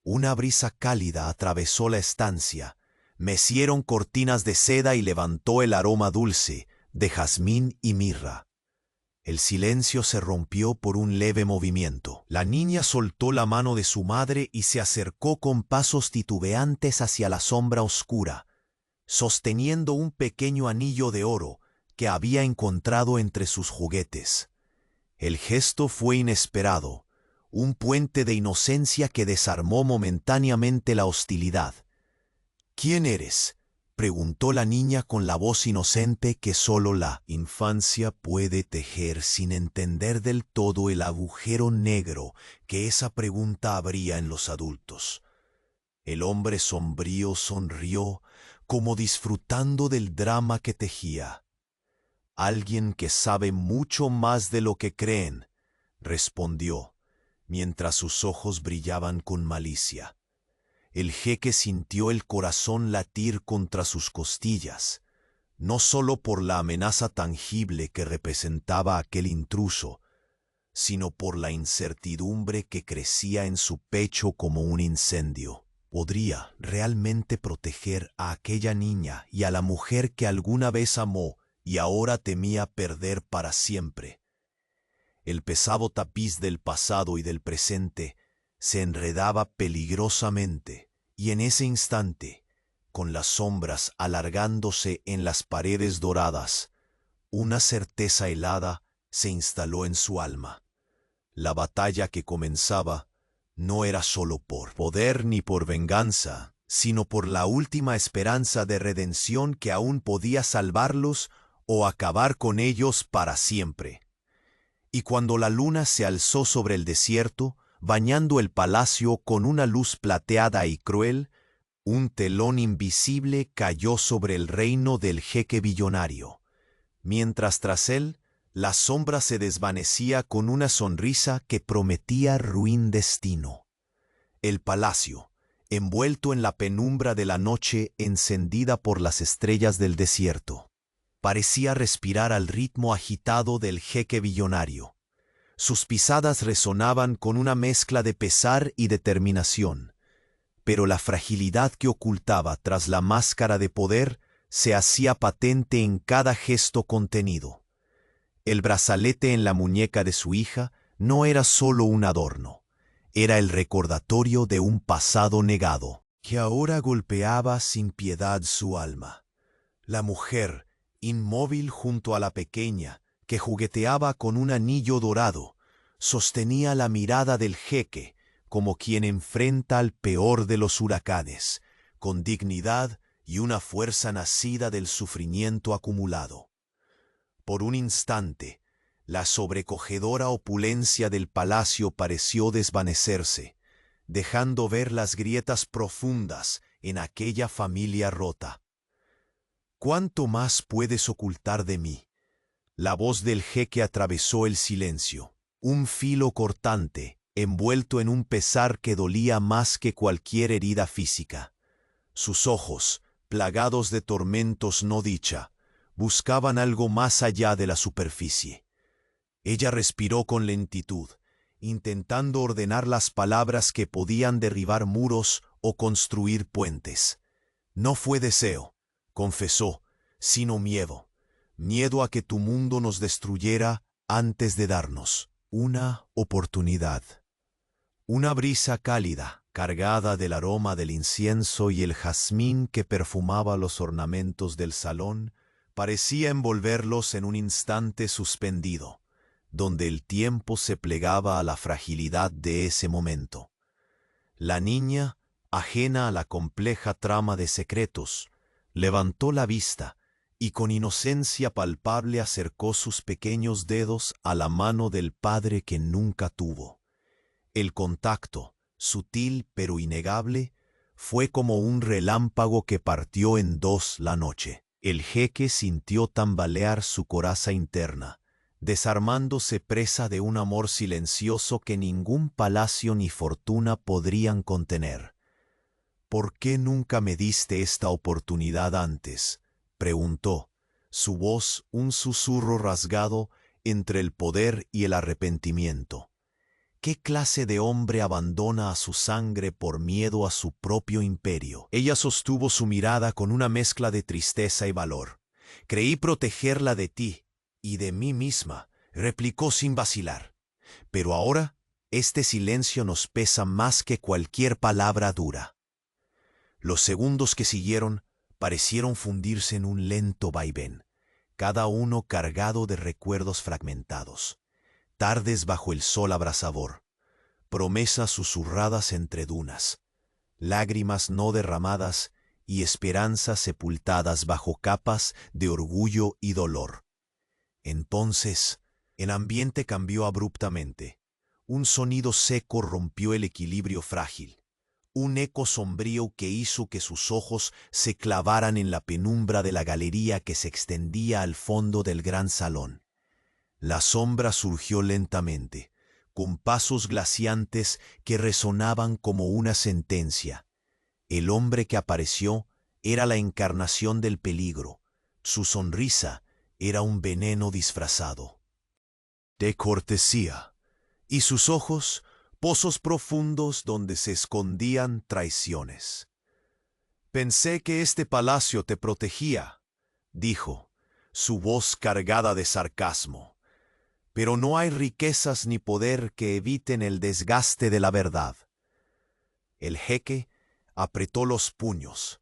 Una brisa cálida atravesó la estancia, mecieron cortinas de seda y levantó el aroma dulce de jazmín y mirra. El silencio se rompió por un leve movimiento. La niña soltó la mano de su madre y se acercó con pasos titubeantes hacia la sombra oscura, sosteniendo un pequeño anillo de oro que había encontrado entre sus juguetes. El gesto fue inesperado, un puente de inocencia que desarmó momentáneamente la hostilidad. «¿Quién eres?», preguntó la niña con la voz inocente que solo la infancia puede tejer sin entender del todo el agujero negro que esa pregunta abría en los adultos. El hombre sombrío sonrió, como disfrutando del drama que tejía. «Alguien que sabe mucho más de lo que creen», respondió, mientras sus ojos brillaban con malicia. El jeque sintió el corazón latir contra sus costillas, no solo por la amenaza tangible que representaba aquel intruso, sino por la incertidumbre que crecía en su pecho como un incendio. ¿Podría realmente proteger a aquella niña y a la mujer que alguna vez amó y ahora temía perder para siempre? El pesado tapiz del pasado y del presente se enredaba peligrosamente, y en ese instante, con las sombras alargándose en las paredes doradas, una certeza helada se instaló en su alma. La batalla que comenzaba no era solo por poder ni por venganza, sino por la última esperanza de redención que aún podía salvarlos o acabar con ellos para siempre. Y cuando la luna se alzó sobre el desierto, bañando el palacio con una luz plateada y cruel, un telón invisible cayó sobre el reino del jeque billonario, mientras tras él la sombra se desvanecía con una sonrisa que prometía ruin destino. El palacio, envuelto en la penumbra de la noche encendida por las estrellas del desierto, parecía respirar al ritmo agitado del jeque billonario. Sus pisadas resonaban con una mezcla de pesar y determinación, pero la fragilidad que ocultaba tras la máscara de poder se hacía patente en cada gesto contenido. El brazalete en la muñeca de su hija no era solo un adorno, era el recordatorio de un pasado negado, que ahora golpeaba sin piedad su alma. La mujer, inmóvil junto a la pequeña, que jugueteaba con un anillo dorado, sostenía la mirada del jeque como quien enfrenta al peor de los huracanes, con dignidad y una fuerza nacida del sufrimiento acumulado. Por un instante, la sobrecogedora opulencia del palacio pareció desvanecerse, dejando ver las grietas profundas en aquella familia rota. ¿Cuánto más puedes ocultar de mí? La voz del jeque atravesó el silencio, un filo cortante, envuelto en un pesar que dolía más que cualquier herida física. Sus ojos, plagados de tormentos no dicha, buscaban algo más allá de la superficie. Ella respiró con lentitud, intentando ordenar las palabras que podían derribar muros o construir puentes. No fue deseo, confesó, sino miedo. Miedo a que tu mundo nos destruyera antes de darnos una oportunidad. Una brisa cálida, cargada del aroma del incienso y el jazmín que perfumaba los ornamentos del salón, parecía envolverlos en un instante suspendido, donde el tiempo se plegaba a la fragilidad de ese momento. La niña, ajena a la compleja trama de secretos, levantó la vista y con inocencia palpable acercó sus pequeños dedos a la mano del padre que nunca tuvo. El contacto, sutil pero innegable, fue como un relámpago que partió en dos la noche. El jeque sintió tambalear su coraza interna, desarmándose presa de un amor silencioso que ningún palacio ni fortuna podrían contener. ¿Por qué nunca me diste esta oportunidad antes?, preguntó, su voz un susurro rasgado entre el poder y el arrepentimiento. ¿Qué clase de hombre abandona a su sangre por miedo a su propio imperio? Ella sostuvo su mirada con una mezcla de tristeza y valor. Creí protegerla de ti y de mí misma, replicó sin vacilar. Pero ahora este silencio nos pesa más que cualquier palabra dura. Los segundos que siguieron parecieron fundirse en un lento vaivén, cada uno cargado de recuerdos fragmentados. Tardes bajo el sol abrasador, promesas susurradas entre dunas, lágrimas no derramadas y esperanzas sepultadas bajo capas de orgullo y dolor. Entonces, el ambiente cambió abruptamente. Un sonido seco rompió el equilibrio frágil. Un eco sombrío que hizo que sus ojos se clavaran en la penumbra de la galería que se extendía al fondo del gran salón. La sombra surgió lentamente, con pasos glaciantes que resonaban como una sentencia. El hombre que apareció era la encarnación del peligro. Su sonrisa era un veneno disfrazado de cortesía, y sus ojos pozos profundos donde se escondían traiciones. Pensé que este palacio te protegía, dijo, su voz cargada de sarcasmo. Pero no hay riquezas ni poder que eviten el desgaste de la verdad. El jeque apretó los puños,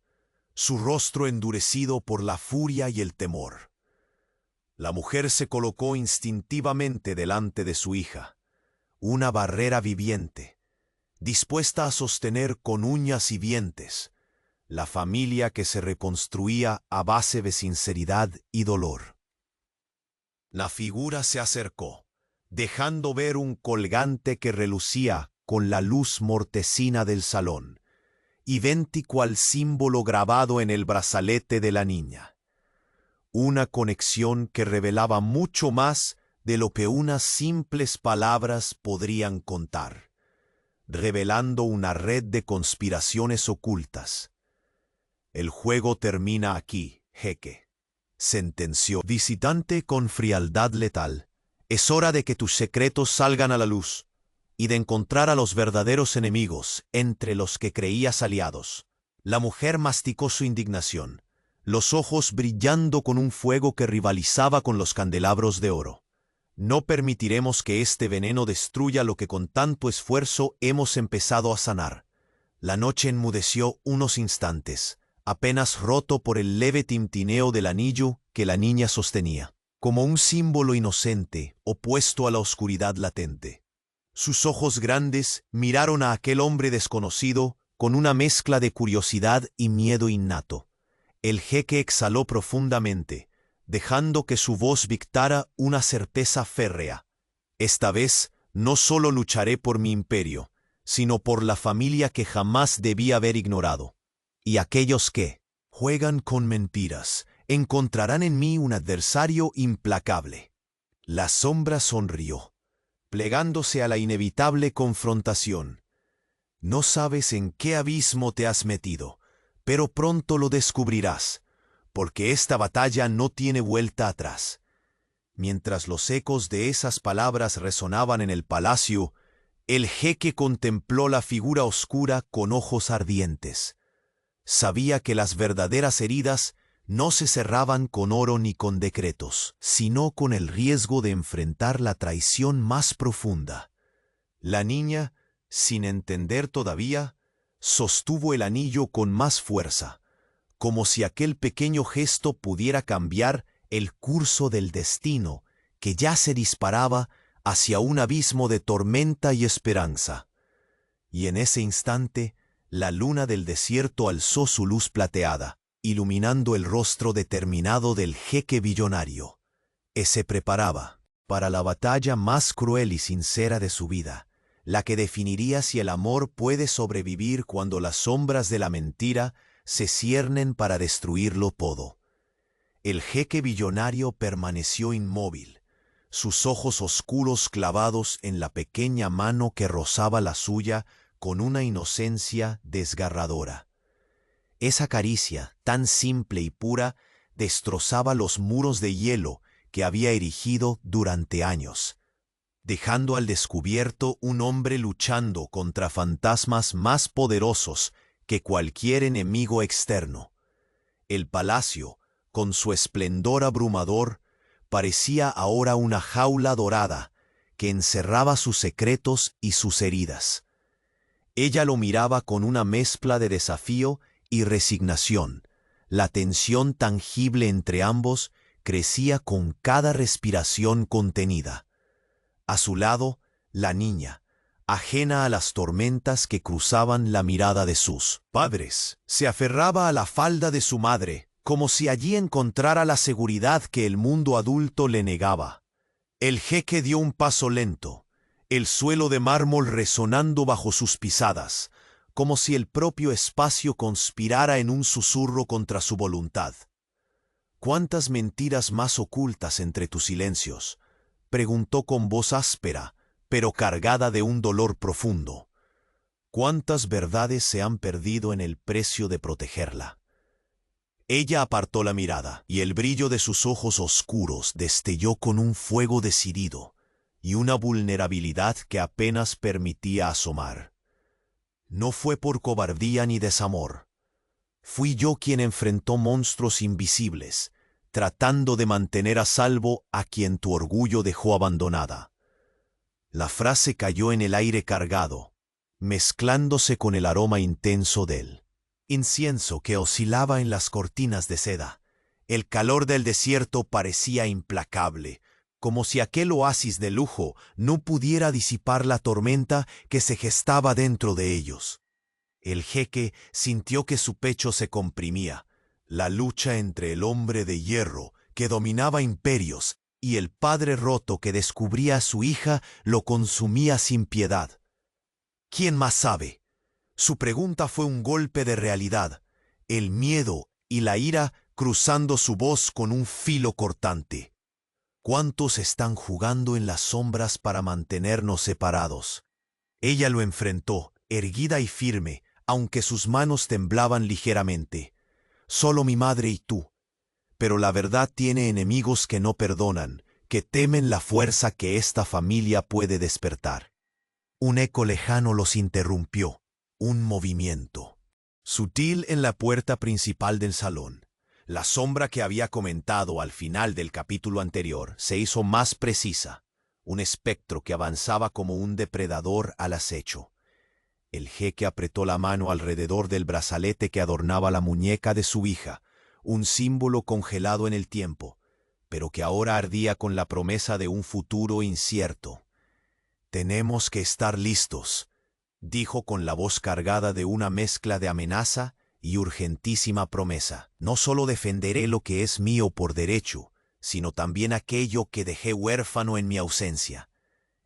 su rostro endurecido por la furia y el temor. La mujer se colocó instintivamente delante de su hija, una barrera viviente, dispuesta a sostener con uñas y dientes la familia que se reconstruía a base de sinceridad y dolor. La figura se acercó, dejando ver un colgante que relucía con la luz mortecina del salón, idéntico al símbolo grabado en el brazalete de la niña. Una conexión que revelaba mucho más de lo que unas simples palabras podrían contar, revelando una red de conspiraciones ocultas. El juego termina aquí, jeque, sentenció visitante con frialdad letal. Es hora de que tus secretos salgan a la luz y de encontrar a los verdaderos enemigos entre los que creías aliados. La mujer masticó su indignación, los ojos brillando con un fuego que rivalizaba con los candelabros de oro. No permitiremos que este veneno destruya lo que con tanto esfuerzo hemos empezado a sanar. La noche enmudeció unos instantes, apenas roto por el leve tintineo del anillo que la niña sostenía, como un símbolo inocente opuesto a la oscuridad latente. Sus ojos grandes miraron a aquel hombre desconocido con una mezcla de curiosidad y miedo innato. El jeque exhaló profundamente, dejando que su voz dictara una certeza férrea. Esta vez no solo lucharé por mi imperio, sino por la familia que jamás debí haber ignorado. Y aquellos que juegan con mentiras encontrarán en mí un adversario implacable. La sombra sonrió, plegándose a la inevitable confrontación. No sabes en qué abismo te has metido, pero pronto lo descubrirás, porque esta batalla no tiene vuelta atrás. Mientras los ecos de esas palabras resonaban en el palacio, el jeque contempló la figura oscura con ojos ardientes. Sabía que las verdaderas heridas no se cerraban con oro ni con decretos, sino con el riesgo de enfrentar la traición más profunda. La niña, sin entender todavía, sostuvo el anillo con más fuerza, como si aquel pequeño gesto pudiera cambiar el curso del destino que ya se disparaba hacia un abismo de tormenta y esperanza. Y en ese instante, la luna del desierto alzó su luz plateada, iluminando el rostro determinado del jeque billonario. Se preparaba para la batalla más cruel y sincera de su vida, la que definiría si el amor puede sobrevivir cuando las sombras de la mentira se ciernen para destruirlo todo. El jeque billonario permaneció inmóvil, sus ojos oscuros clavados en la pequeña mano que rozaba la suya con una inocencia desgarradora. Esa caricia, tan simple y pura, destrozaba los muros de hielo que había erigido durante años, dejando al descubierto un hombre luchando contra fantasmas más poderosos que cualquier enemigo externo. El palacio, con su esplendor abrumador, parecía ahora una jaula dorada que encerraba sus secretos y sus heridas. Ella lo miraba con una mezcla de desafío y resignación. La tensión tangible entre ambos crecía con cada respiración contenida. A su lado, la niña, ajena a las tormentas que cruzaban la mirada de sus padres, se aferraba a la falda de su madre, como si allí encontrara la seguridad que el mundo adulto le negaba. El jeque dio un paso lento, el suelo de mármol resonando bajo sus pisadas, como si el propio espacio conspirara en un susurro contra su voluntad. ¿Cuántas mentiras más ocultas entre tus silencios?, preguntó con voz áspera, pero cargada de un dolor profundo. ¿Cuántas verdades se han perdido en el precio de protegerla? Ella apartó la mirada, y el brillo de sus ojos oscuros destelló con un fuego decidido y una vulnerabilidad que apenas permitía asomar. No fue por cobardía ni desamor. Fui yo quien enfrentó monstruos invisibles, tratando de mantener a salvo a quien tu orgullo dejó abandonada. La frase cayó en el aire cargado, mezclándose con el aroma intenso del incienso que oscilaba en las cortinas de seda. El calor del desierto parecía implacable, como si aquel oasis de lujo no pudiera disipar la tormenta que se gestaba dentro de ellos. El jeque sintió que su pecho se comprimía. La lucha entre el hombre de hierro, que dominaba imperios, y el padre roto que descubría a su hija lo consumía sin piedad. ¿Quién más sabe? Su pregunta fue un golpe de realidad, el miedo y la ira cruzando su voz con un filo cortante. ¿Cuántos están jugando en las sombras para mantenernos separados? Ella lo enfrentó, erguida y firme, aunque sus manos temblaban ligeramente. Solo mi madre y tú. Pero la verdad tiene enemigos que no perdonan, que temen la fuerza que esta familia puede despertar. Un eco lejano los interrumpió, un movimiento sutil en la puerta principal del salón. La sombra que había comentado al final del capítulo anterior se hizo más precisa, un espectro que avanzaba como un depredador al acecho. El jeque apretó la mano alrededor del brazalete que adornaba la muñeca de su hija, un símbolo congelado en el tiempo, pero que ahora ardía con la promesa de un futuro incierto. «Tenemos que estar listos», dijo con la voz cargada de una mezcla de amenaza y urgentísima promesa. «No solo defenderé lo que es mío por derecho, sino también aquello que dejé huérfano en mi ausencia».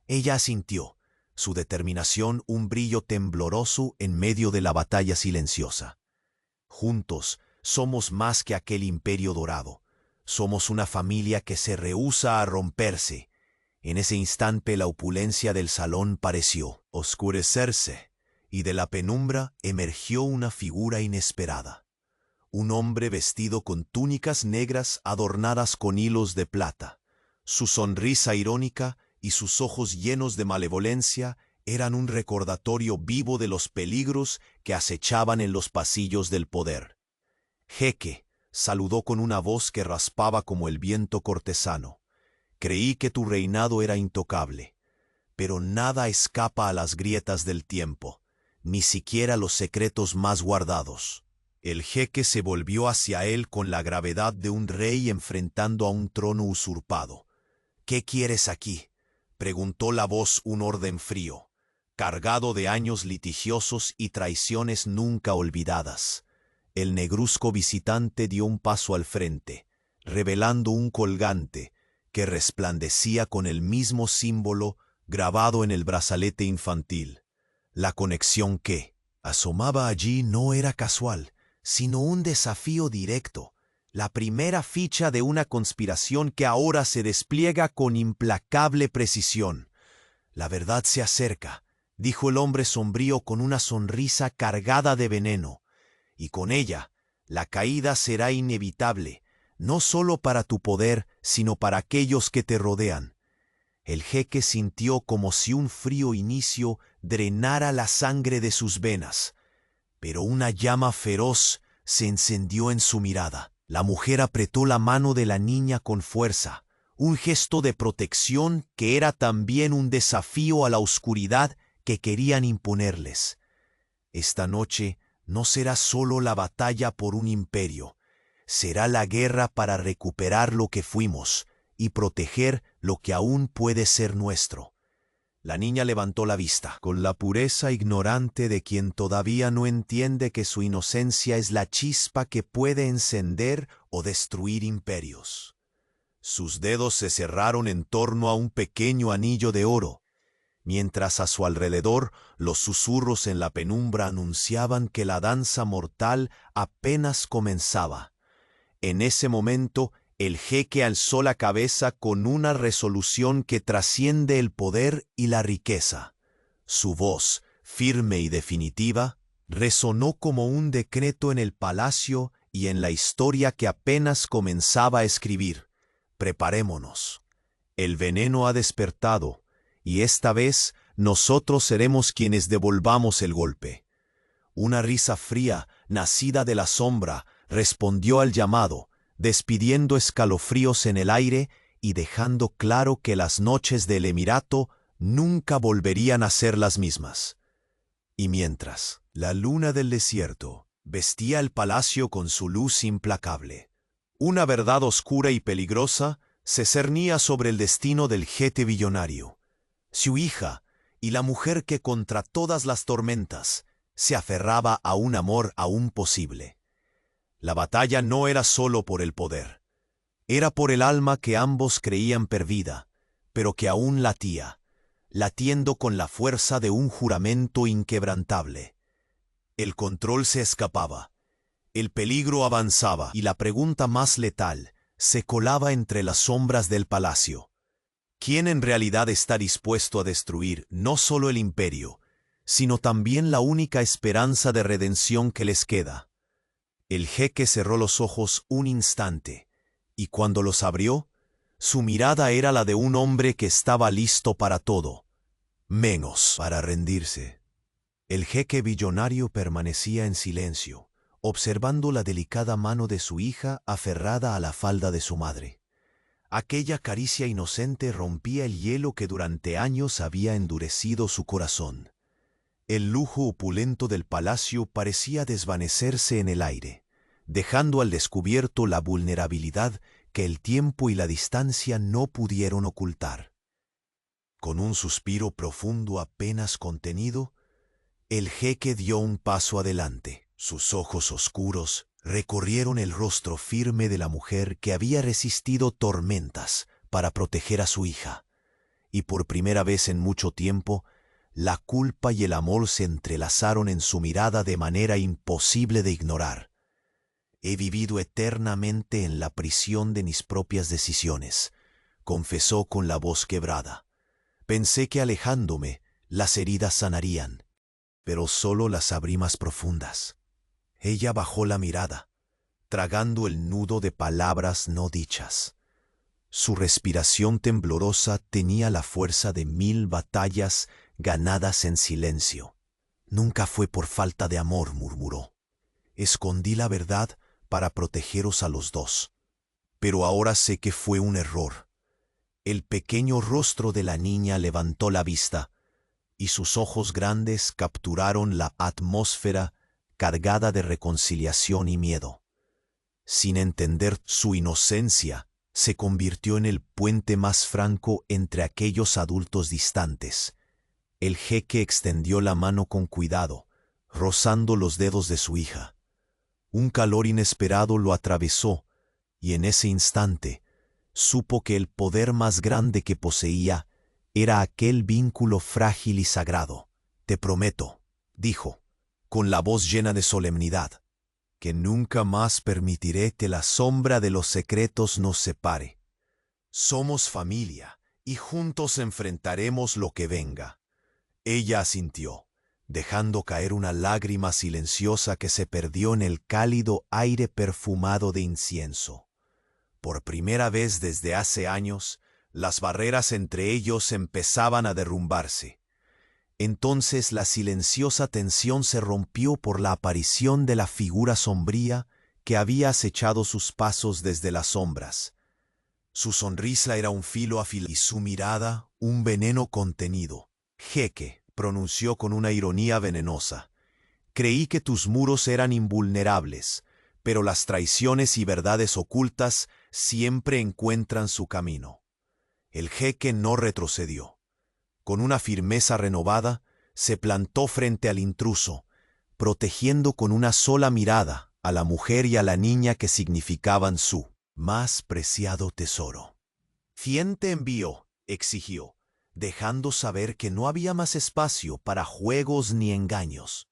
Ella asintió, su determinación un brillo tembloroso en medio de la batalla silenciosa. «Juntos somos más que aquel imperio dorado. Somos una familia que se rehúsa a romperse». En ese instante la opulencia del salón pareció oscurecerse, y de la penumbra emergió una figura inesperada. Un hombre vestido con túnicas negras adornadas con hilos de plata. Su sonrisa irónica y sus ojos llenos de malevolencia eran un recordatorio vivo de los peligros que acechaban en los pasillos del poder. «Jeque», saludó con una voz que raspaba como el viento cortesano. «Creí que tu reinado era intocable, pero nada escapa a las grietas del tiempo, ni siquiera los secretos más guardados». El jeque se volvió hacia él con la gravedad de un rey enfrentando a un trono usurpado. «¿Qué quieres aquí?», preguntó la voz un orden frío, cargado de años litigiosos y traiciones nunca olvidadas. El negruzco visitante dio un paso al frente, revelando un colgante que resplandecía con el mismo símbolo grabado en el brazalete infantil. La conexión que asomaba allí no era casual, sino un desafío directo, la primera ficha de una conspiración que ahora se despliega con implacable precisión. «La verdad se acerca», dijo el hombre sombrío con una sonrisa cargada de veneno, «y con ella la caída será inevitable, no solo para tu poder, sino para aquellos que te rodean». El jeque sintió como si un frío inicio drenara la sangre de sus venas, pero una llama feroz se encendió en su mirada. La mujer apretó la mano de la niña con fuerza, un gesto de protección que era también un desafío a la oscuridad que querían imponerles. «Esta noche no será solo la batalla por un imperio, será la guerra para recuperar lo que fuimos y proteger lo que aún puede ser nuestro». La niña levantó la vista, con la pureza ignorante de quien todavía no entiende que su inocencia es la chispa que puede encender o destruir imperios. Sus dedos se cerraron en torno a un pequeño anillo de oro, mientras a su alrededor los susurros en la penumbra anunciaban que la danza mortal apenas comenzaba. En ese momento, el jeque alzó la cabeza con una resolución que trasciende el poder y la riqueza. Su voz, firme y definitiva, resonó como un decreto en el palacio y en la historia que apenas comenzaba a escribir. «Preparémonos. El veneno ha despertado, y esta vez nosotros seremos quienes devolvamos el golpe». Una risa fría, nacida de la sombra, respondió al llamado, despidiendo escalofríos en el aire y dejando claro que las noches del Emirato nunca volverían a ser las mismas. Y mientras la luna del desierto vestía el palacio con su luz implacable, una verdad oscura y peligrosa se cernía sobre el destino del jeque billonario, su hija y la mujer que contra todas las tormentas se aferraba a un amor aún posible. La batalla no era solo por el poder, era por el alma que ambos creían perdida, pero que aún latía, latiendo con la fuerza de un juramento inquebrantable. El control se escapaba, el peligro avanzaba y la pregunta más letal se colaba entre las sombras del palacio. ¿Quién en realidad está dispuesto a destruir no solo el imperio, sino también la única esperanza de redención que les queda? El jeque cerró los ojos un instante, y cuando los abrió, su mirada era la de un hombre que estaba listo para todo, menos para rendirse. El jeque billonario permanecía en silencio, observando la delicada mano de su hija aferrada a la falda de su madre. Aquella caricia inocente rompía el hielo que durante años había endurecido su corazón. El lujo opulento del palacio parecía desvanecerse en el aire, dejando al descubierto la vulnerabilidad que el tiempo y la distancia no pudieron ocultar. Con un suspiro profundo apenas contenido, el jeque dio un paso adelante. Sus ojos oscuros recorrieron el rostro firme de la mujer que había resistido tormentas para proteger a su hija, y por primera vez en mucho tiempo, la culpa y el amor se entrelazaron en su mirada de manera imposible de ignorar. He vivido eternamente en la prisión de mis propias decisiones, confesó con la voz quebrada. Pensé que alejándome, las heridas sanarían, pero solo las abrí más profundas. Ella bajó la mirada, tragando el nudo de palabras no dichas. Su respiración temblorosa tenía la fuerza de 1000 batallas ganadas en silencio. Nunca fue por falta de amor, murmuró. Escondí la verdad para protegeros a los dos. Pero ahora sé que fue un error. El pequeño rostro de la niña levantó la vista, y sus ojos grandes capturaron la atmósfera cargada de reconciliación y miedo. Sin entender su inocencia, se convirtió en el puente más franco entre aquellos adultos distantes. El jeque extendió la mano con cuidado, rozando los dedos de su hija. Un calor inesperado lo atravesó, y en ese instante supo que el poder más grande que poseía era aquel vínculo frágil y sagrado. Te prometo, dijo, con la voz llena de solemnidad, que nunca más permitiré que la sombra de los secretos nos separe. Somos familia, y juntos enfrentaremos lo que venga. Ella asintió, dejando caer una lágrima silenciosa que se perdió en el cálido aire perfumado de incienso. Por primera vez desde hace años, las barreras entre ellos empezaban a derrumbarse. Entonces la silenciosa tensión se rompió por la aparición de la figura sombría que había acechado sus pasos desde las sombras. Su sonrisa era un filo afilado y su mirada un veneno contenido. Jeque, pronunció con una ironía venenosa, creí que tus muros eran invulnerables, pero las traiciones y verdades ocultas siempre encuentran su camino. El jeque no retrocedió. Con una firmeza renovada, se plantó frente al intruso, protegiendo con una sola mirada a la mujer y a la niña que significaban su más preciado tesoro. ¿Quién te envió?, exigió, dejando saber que no había más espacio para juegos ni engaños.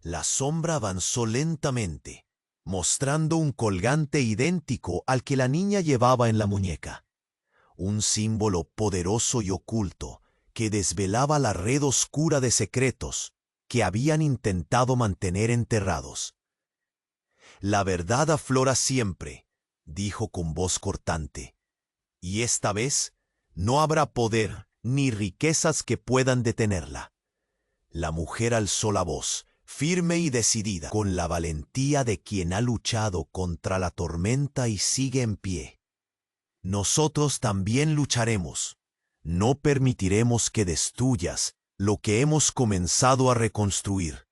La sombra avanzó lentamente, mostrando un colgante idéntico al que la niña llevaba en la muñeca. Un símbolo poderoso y oculto que desvelaba la red oscura de secretos que habían intentado mantener enterrados. La verdad aflora siempre, dijo con voz cortante, y esta vez no habrá poder ni riquezas que puedan detenerla. La mujer alzó la voz, firme y decidida, con la valentía de quien ha luchado contra la tormenta y sigue en pie. Nosotros también lucharemos. No permitiremos que destruyas lo que hemos comenzado a reconstruir.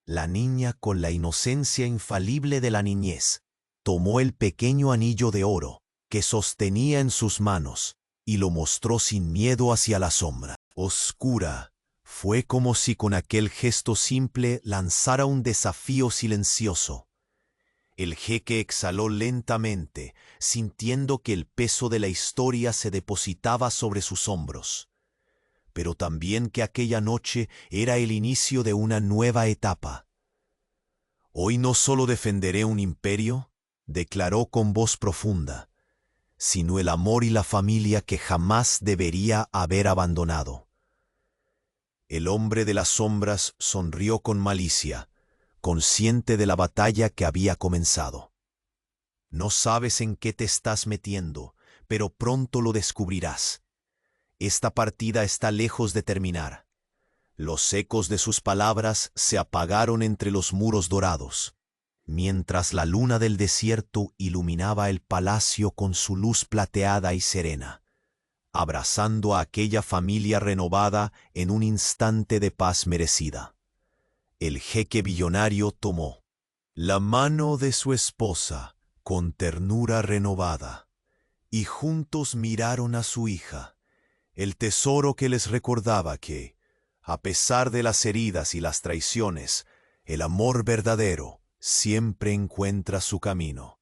La niña, con la inocencia infalible de la niñez, tomó el pequeño anillo de oro que sostenía en sus manos y lo mostró sin miedo hacia la sombra oscura. Fue como si con aquel gesto simple lanzara un desafío silencioso. El jeque exhaló lentamente, sintiendo que el peso de la historia se depositaba sobre sus hombros, pero también que aquella noche era el inicio de una nueva etapa. Hoy no solo defenderé un imperio, declaró con voz profunda, sino el amor y la familia que jamás debería haber abandonado. El hombre de las sombras sonrió con malicia, consciente de la batalla que había comenzado. No sabes en qué te estás metiendo, pero pronto lo descubrirás. Esta partida está lejos de terminar. Los ecos de sus palabras se apagaron entre los muros dorados, mientras la luna del desierto iluminaba el palacio con su luz plateada y serena, abrazando a aquella familia renovada en un instante de paz merecida. El jeque billonario tomó la mano de su esposa con ternura renovada, y juntos miraron a su hija, el tesoro que les recordaba que, a pesar de las heridas y las traiciones, el amor verdadero siempre encuentra su camino.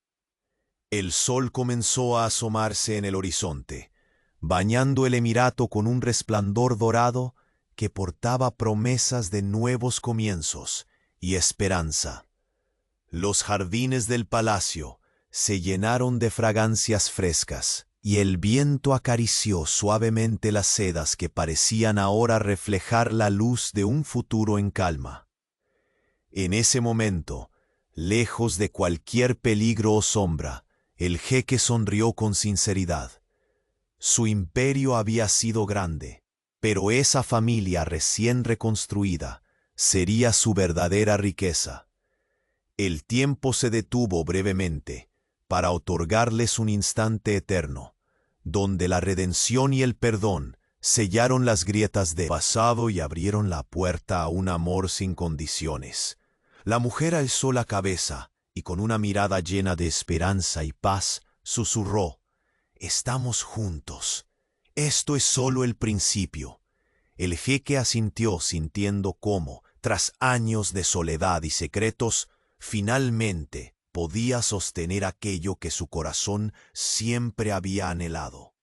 El sol comenzó a asomarse en el horizonte, bañando el emirato con un resplandor dorado que portaba promesas de nuevos comienzos y esperanza. Los jardines del palacio se llenaron de fragancias frescas, y el viento acarició suavemente las sedas que parecían ahora reflejar la luz de un futuro en calma. En ese momento, lejos de cualquier peligro o sombra, el jeque sonrió con sinceridad. Su imperio había sido grande, pero esa familia recién reconstruida sería su verdadera riqueza. El tiempo se detuvo brevemente para otorgarles un instante eterno, donde la redención y el perdón sellaron las grietas del pasado y abrieron la puerta a un amor sin condiciones. La mujer alzó la cabeza y con una mirada llena de esperanza y paz susurró: «Estamos juntos. Esto es solo el principio». El jeque asintió, sintiendo cómo, tras años de soledad y secretos, finalmente podía sostener aquello que su corazón siempre había anhelado.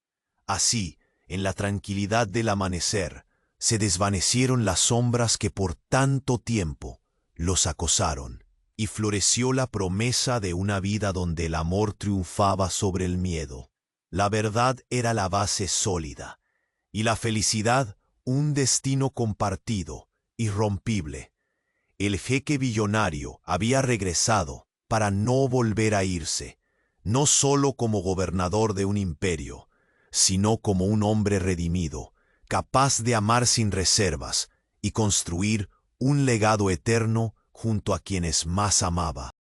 Así, en la tranquilidad del amanecer, se desvanecieron las sombras que por tanto tiempo los acosaron, y floreció la promesa de una vida donde el amor triunfaba sobre el miedo. La verdad era la base sólida, y la felicidad un destino compartido, irrompible. El jeque billonario había regresado para no volver a irse, no solo como gobernador de un imperio, sino como un hombre redimido, capaz de amar sin reservas y construir un legado eterno junto a quienes más amaba.